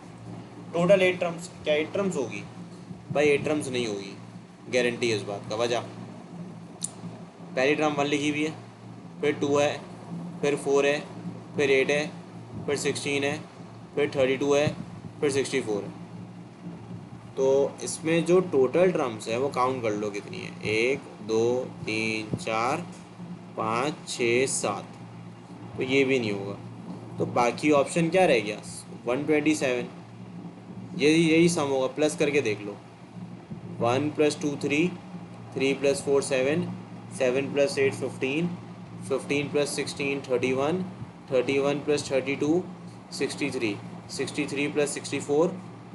टोटल 8 टर्म्स, क्या 8 टर्म्स होगी? भाई 8 टर्म्स नहीं होगी, गारंटी है इस बात का। वजह, पहली टर्म 1 लिखी हुई है, फिर 2 है, फिर 4 है, फिर 8 है, फिर 16 है, फिर 32 है, फिर 64 है। तो इसमें जो टोटल टर्म्स है वो काउंट कर लो कितनी है, 1 2 3 4 5 6 7, तो ये भी नहीं होगा। तो बाकी ऑप्शन क्या रह गया, 127, यही सम होगा, प्लस करके देख लो। 1 + 2 3, 3 + 4 7, 7 + 8 15, 15 + 16 31, 31 + 32 63, 63 + 64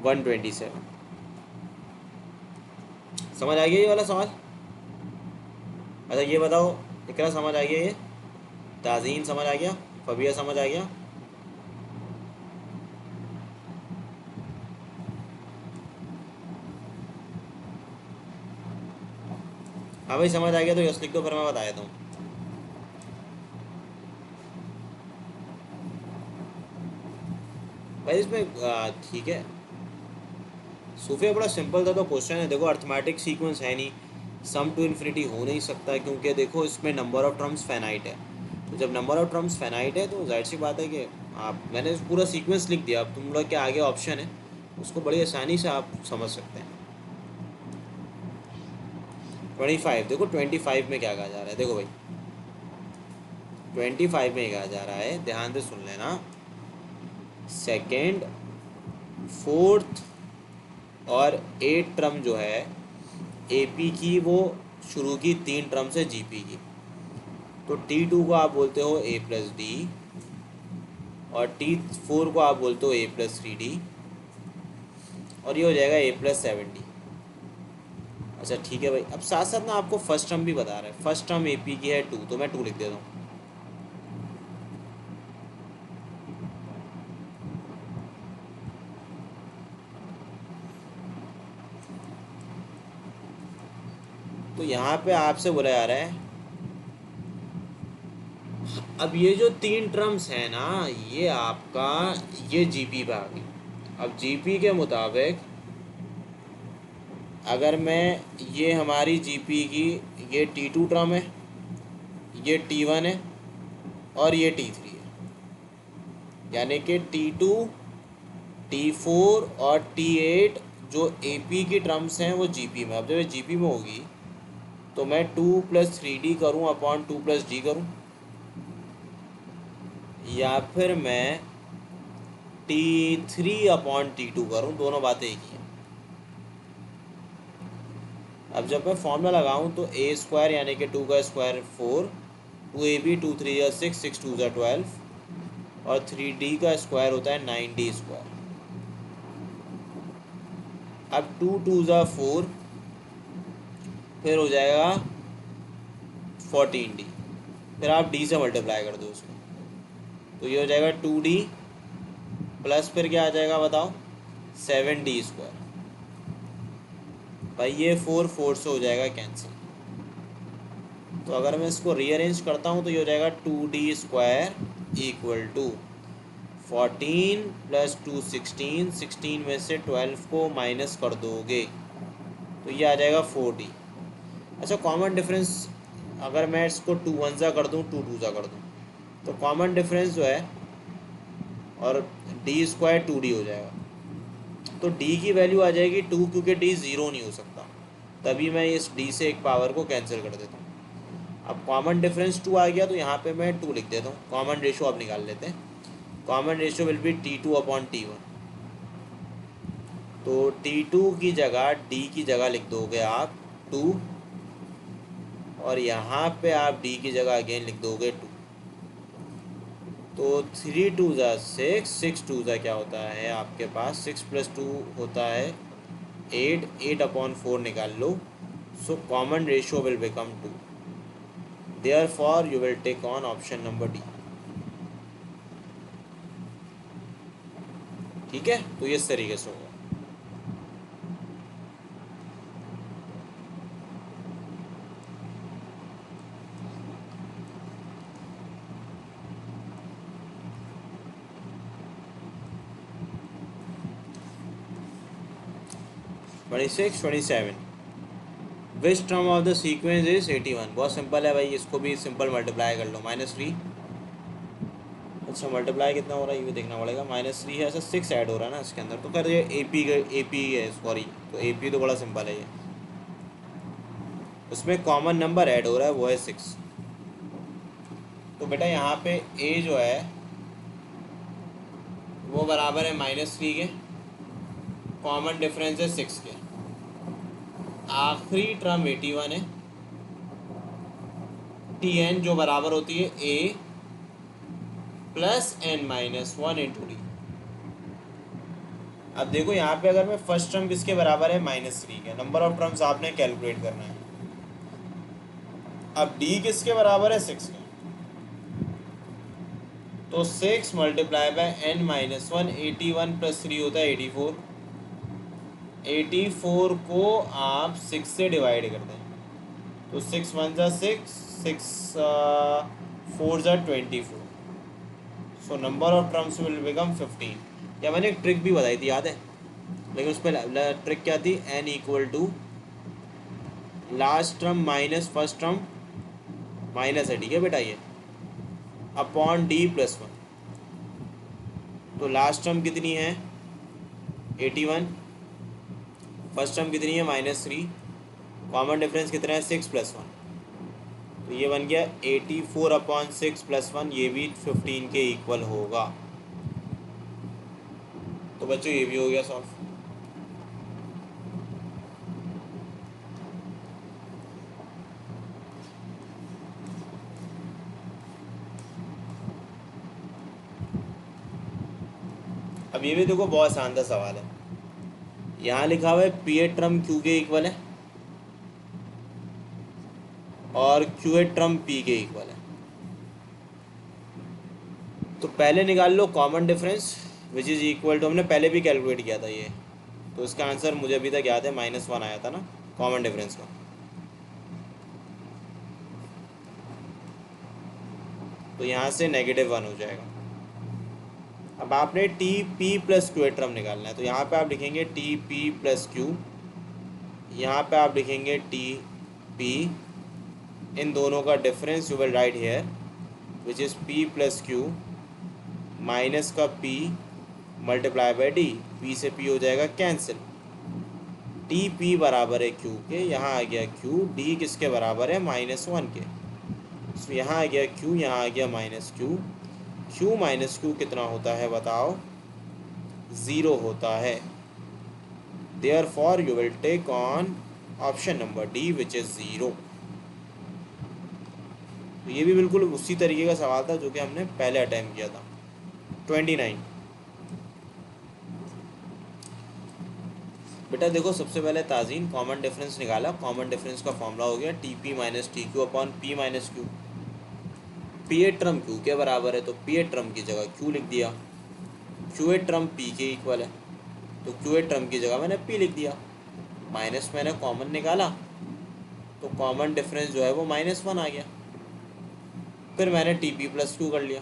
127। समझ आ गया ये वाला सवाल? अच्छा ये बताओ, इकरा समझ आ गया ये? ताज़ीन समझ आ गया? फबिया समझ आ गया? हाँ भाई समझ आ गया तो यस लिख दो, फिर मैं बता देता हूँ। भाई इसमें ठीक है, सूफिया बड़ा सिंपल था, तो क्वेश्चन है देखो अर्थमेटिक सीक्वेंस है नहीं, सम टू इन्फिनिटी हो नहीं सकता, क्योंकि देखो इसमें नंबर ऑफ टर्म्स फाइनाइट है। तो जब नंबर ऑफ टर्म्स फाइनाइट है तो जाहिर सी बात है कि आप, मैंने पूरा सीक्वेंस लिख दिया, अब तुम लोग के आगे ऑप्शन है उसको बड़ी आसानी से आप समझ सकते हैं। 25, देखो 25 में क्या कहा जा रहा है, देखो भाई 25 में कहा जा रहा है, ध्यान से सुन लेना, सेकेंड फोर्थ और 8 टर्म जो है एपी की, वो शुरू की 3 टर्म से जीपी की। तो T2 को आप बोलते हो A+D, और T4 को आप बोलते हो A+3D, और ये हो जाएगा A+7D। अच्छा ठीक है भाई, अब साथ साथ ना आपको फर्स्ट टर्म भी बता रहा है, फर्स्ट टर्म एपी की है 2, तो मैं 2 लिख देता हूँ। तो यहाँ पे आपसे बोला जा रहा है, अब ये जो तीन टर्म्स हैं ना, ये आपका ये जीपी पे आ गई। अब जीपी के मुताबिक अगर मैं, ये हमारी जीपी की ये T2 टर्म है, ये T1 है और ये T3 है, यानी कि T2, T4 और T8 जो AP की टर्म्स हैं वो जीपी में। अब जब ये जीपी में होगी तो मैं 2+3D करूँ अपॉन 2+D करूँ, या फिर मैं T3/T2 करूँ, दोनों बातें एक ही हैं। अब जब मैं फॉर्मूला लगाऊँ तो A² यानी कि 2 का स्क्वायर 4, 2AB 2 3 या 6, 6 2 12 और 3D का स्क्वायर होता है 9D स्क्वायर। अब 2 2 4, फिर हो जाएगा 14D, फिर आप D से मल्टीप्लाई कर दो उसको, तो ये हो जाएगा 2D प्लस फिर क्या आ जाएगा बताओ, 7D स्क्वायर। भाई ये 4 4 से हो जाएगा कैंसिल। तो अगर मैं इसको रीअरेंज करता हूँ तो ये हो जाएगा 2D square equal to 14 plus 2 16, 16 में से 12 को माइनस कर दोगे तो ये आ जाएगा 4D। अच्छा, कॉमन डिफरेंस अगर मैं इसको 2 1 सा कर दूँ, 2 2 सा कर दूँ, तो कॉमन डिफरेंस जो है और D स्क्वायर 2D हो जाएगा, तो D की वैल्यू आ जाएगी 2, क्योंकि D ज़ीरो नहीं हो सकता, तभी मैं इस D से एक पावर को कैंसिल कर देता हूँ। अब कॉमन डिफरेंस 2 आ गया तो यहाँ पे मैं 2 लिख देता हूँ। कॉमन रेशो अब निकाल लेते हैं। Common ratio will be T2/T1, तो T2 की जगह D की जगह लिख दोगे आप 2, और यहाँ पे आप D की जगह अगेन लिख दोगे 2। तो 3 2 ज़ा 6, 6 2 ज़ा क्या होता है आपके पास, 6 + 2 होता है 8, 8/4 निकाल लो। So common ratio will become 2, therefore you will take on option number D। ठीक है, तो ये इस तरीके से होगा। Twenty 27 which term of the sequence is 81। बहुत सिंपल है भाई, इसको भी सिंपल मल्टीप्लाई कर लो, -3। अच्छा, मल्टीप्लाई कितना हो रहा है ये देखना पड़ेगा, -3 है, ऐसा 6 ऐड हो रहा है ना इसके अंदर, तो कर ये AP है, सॉरी, तो AP तो बड़ा सिंपल है ये, उसमें कॉमन नंबर ऐड हो रहा है वो है 6। तो बेटा यहाँ पे A जो है वो बराबर है -3 के, कॉमन डिफरेंस है 6 के, आखिरी टर्म 81 है, Tn जो बराबर होती है A + n-1 इंटू D। अब देखो यहाँ पे अगर मैं फर्स्ट टर्म किसके बराबर है, -3 के, नंबर ऑफ टर्म्स आपने कैलकुलेट करना है। अब D किसके बराबर है, 6 के, तो 6 × n-1, 81 + 3 होता है 84। 84 को आप 6 से डिवाइड कर दें तो 6 1 ज़ा 6, 6 4 ज़ा 24, so number of terms will become 15। या मैंने एक ट्रिक भी बताई थी याद है, लेकिन उस पर ट्रिक क्या थी, n = last term minus first term minus है, ठीक है बेटा, ये अपॉन D + 1। तो लास्ट टर्म कितनी है 81, फर्स्ट टर्म कितनी है -3, कॉमन डिफरेंस कितना है 6 + 1, तो ये बन गया 84/6 + 1, ये भी 15 के इक्वल होगा। तो बच्चों ये भी हो गया सॉल्व। अब ये भी देखो बहुत शानदार सवाल है, यहाँ लिखा हुआ है P8 टर्म Q के इक्वल है और Q8 टर्म P के इक्वल है। तो पहले निकाल लो common difference which is equal to, हमने पहले भी कैलकुलेट किया था ये, तो इसका आंसर मुझे अभी तक याद है -1 आया था ना कॉमन डिफरेंस का। तो यहाँ से -1 हो जाएगा। अब आपने T P plus Q term निकालना है, तो यहाँ पे आप लिखेंगे टी पी प्लस क्यू, यहाँ पे आप लिखेंगे टी पी, इन दोनों का difference you will write here which is P plus Q minus का P multiply by D, P से पी हो जाएगा कैंसिल, टी पी बराबर है क्यू के, यहाँ आ गया क्यू, डी किसके बराबर है -1 के, तो यहाँ आ गया क्यू, यहाँ आ गया minus Q, Q minus Q कितना होता है बताओ, 0 होता है। Therefore you will take on option number D which is 0। तो ये भी बिल्कुल उसी तरीके का सवाल था जो कि हमने पहले अटैम्प्ट किया था। 29 बेटा देखो, सबसे पहले ताज़ीन कॉमन डिफरेंस निकाला। कॉमन डिफरेंस का फॉर्मूला हो गया T P minus T Q upon P minus Q. P a term Q के बराबर है, तो पी ए ट्रम की जगह क्यू लिख दिया, क्यू ए ट्रम पी के इक्वल है, तो क्यू ए ट्रम की जगह मैंने पी लिख दिया, माइनस मैंने कॉमन निकाला, तो कॉमन डिफरेंस जो है वो -1 आ गया। फिर मैंने टी पी प्लस क्यू कर लिया।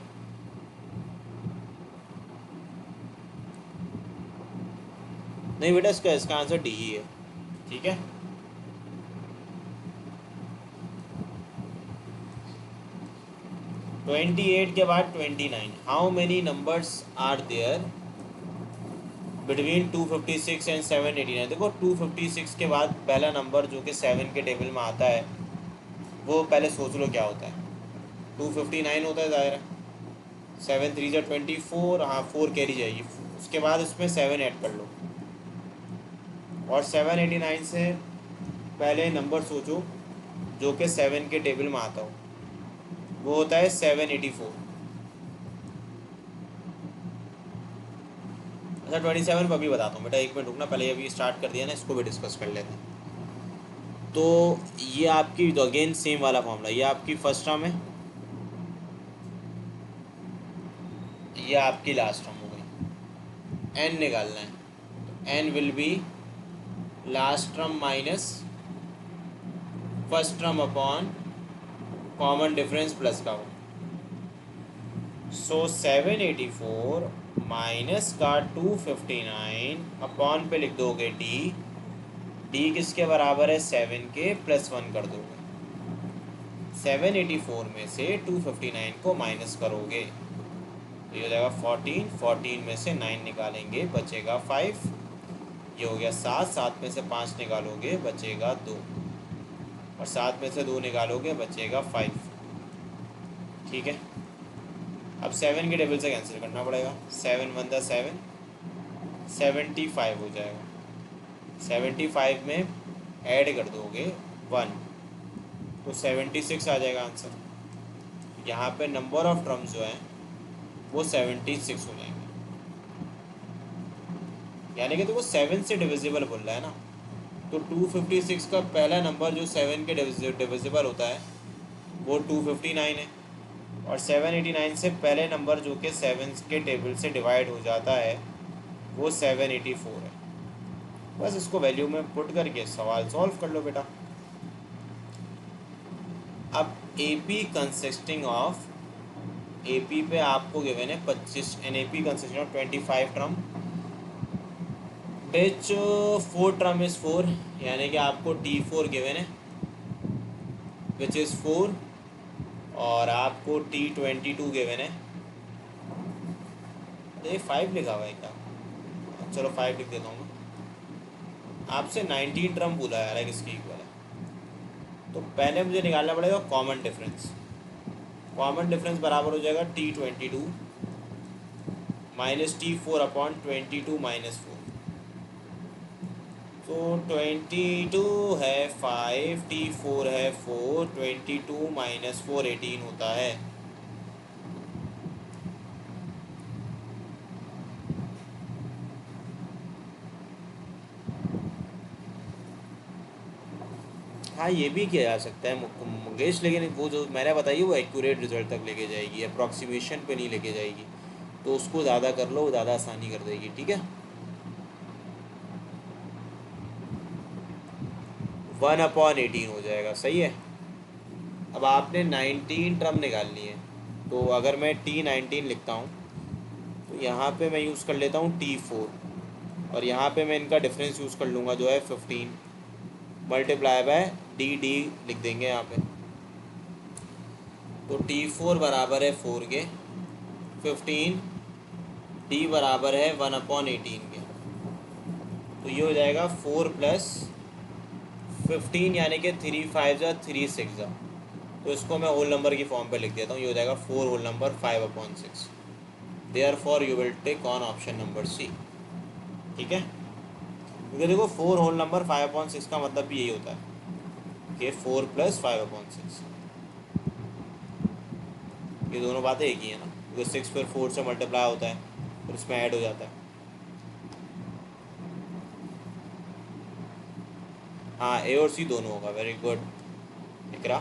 नहीं बेटा, इसका आंसर डी ही है, ठीक है। तो 28 के बाद 29, how many numbers are there between 256 and 789। देखो 256 के बाद पहला नंबर जो कि 7 के टेबल में आता है वो पहले सोच लो क्या होता है। 259 होता है ज़ाहिर है, 7 3 जा 24, हाँ 4 कैरी जाएगी, उसके बाद उसमें 7 ऐड कर लो, और 789 से पहले नंबर सोचो जो कि 7 के टेबल में आता हो, वो होता है 784। अच्छा 27 पर अभी बताता हूँ बेटा, एक मिनट रुकना, पहले अभी स्टार्ट कर दिया ना, इसको भी डिस्कस कर लेते हैं। तो ये आपकी तो अगेन सेम वाला फॉर्मूला, ये आपकी फर्स्ट टर्म है, ये आपकी लास्ट टर्म हो गई। एन निकालना है, तो N will be last term minus first term upon common difference plus का हो। सो 784 माइनस का 259 अपॉन पे लिख दोगे डी, डी किसके बराबर है 7 के, +1 कर दोगे, 784 में से 259 को माइनस करोगे तो ये हो जाएगा 14, 14 में से 9 निकालेंगे बचेगा 5, ये हो गया 7, 7 में से 5 निकालोगे बचेगा 2, और 7 में से 2 निकालोगे बचेगा 5, ठीक है। अब 7 के टेबल से कैंसिल करना पड़ेगा, 7 1 दा 7, 75 हो जाएगा, 75 में ऐड कर दोगे 1 तो 76 आ जाएगा आंसर। यहाँ पे नंबर ऑफ टर्म्स जो हैं वो 76 हो जाएंगे, यानी कि तो वो 7 से डिविजिबल बोल रहा है ना, तो 256 का पहला नंबर जो 7 के डिविजिबल होता है वो 259 है, और 789 से पहले नंबर जो कि 7 के टेबल से डिवाइड हो जाता है वो 784 है। बस इसको वैल्यू में पुट करके सवाल सॉल्व कर लो बेटा। अब AP कंसिस्टिंग ऑफ, AP पे आपको गिवन है 25, an AP consisting of 25 term, which 4 term is 4, यानी कि आपको T4 गिवन है विच इज़ 4, और आपको T22 गिवन है, ये 5 लिखा हुआ है क्या, चलो 5 लिख देता हूँ मैं। आपसे 19 टर्म बोला है किसकी इक्वल है, तो पहले मुझे निकालना पड़ेगा कॉमन डिफरेंस। कॉमन डिफरेंस बराबर हो जाएगा T22 minus T4 upon 22 minus 4, तो 22 है 5, T4 है 4, 22 माइनस 4 18 होता है। हाँ ये भी किया जा सकता है मुकेश, लेकिन वो जो मैंने बताई वो एक्यूरेट रिजल्ट तक लेके जाएगी, अप्रॉक्सीमेशन पे नहीं लेके जाएगी, तो उसको ज़्यादा कर लो, ज़्यादा आसानी कर देगी, ठीक है। 1/18 हो जाएगा, सही है। अब आपने 19 टर्म निकालनी है, तो अगर मैं T19 लिखता हूँ तो यहाँ पे मैं यूज़ कर लेता हूँ T4 और यहाँ पे मैं इनका डिफरेंस यूज़ कर लूँगा जो है 15 मल्टीप्लाई बाय डी लिख देंगे यहाँ पे। तो T4 बराबर है 4 के, 15 डी बराबर है 1/18 के। तो ये हो जाएगा 4 प्लस 15 यानी कि 3 5 जा 3 6 जा। तो इसको मैं होल नंबर की फॉर्म पे लिख देता हूँ। ये हो जाएगा 4 whole number 5/6। Therefore you will take on option number C. ठीक है, क्योंकि देखो 4 होल नंबर 5/6 का मतलब भी यही होता है कि 4 प्लस 5/6। ये दोनों बातें एक ही है ना, क्योंकि 6 फिर 4 से मल्टीप्लाई होता है और इसमें ऐड हो जाता है। हाँ, ए और सी दोनों होगा। वेरी गुड इकरा,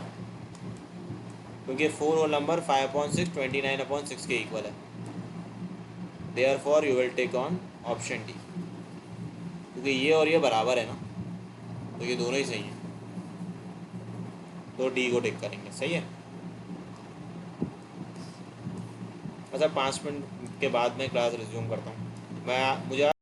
क्योंकि 4 होल नंबर 5/6 29/6 के इक्वल है। Therefore you will take on option D, क्योंकि ये और ये बराबर है ना, तो ये दोनों ही सही हैं, तो डी को टिक करेंगे। सही है। अच्छा, 5 मिनट के बाद मैं क्लास रिज्यूम करता हूँ। मुझे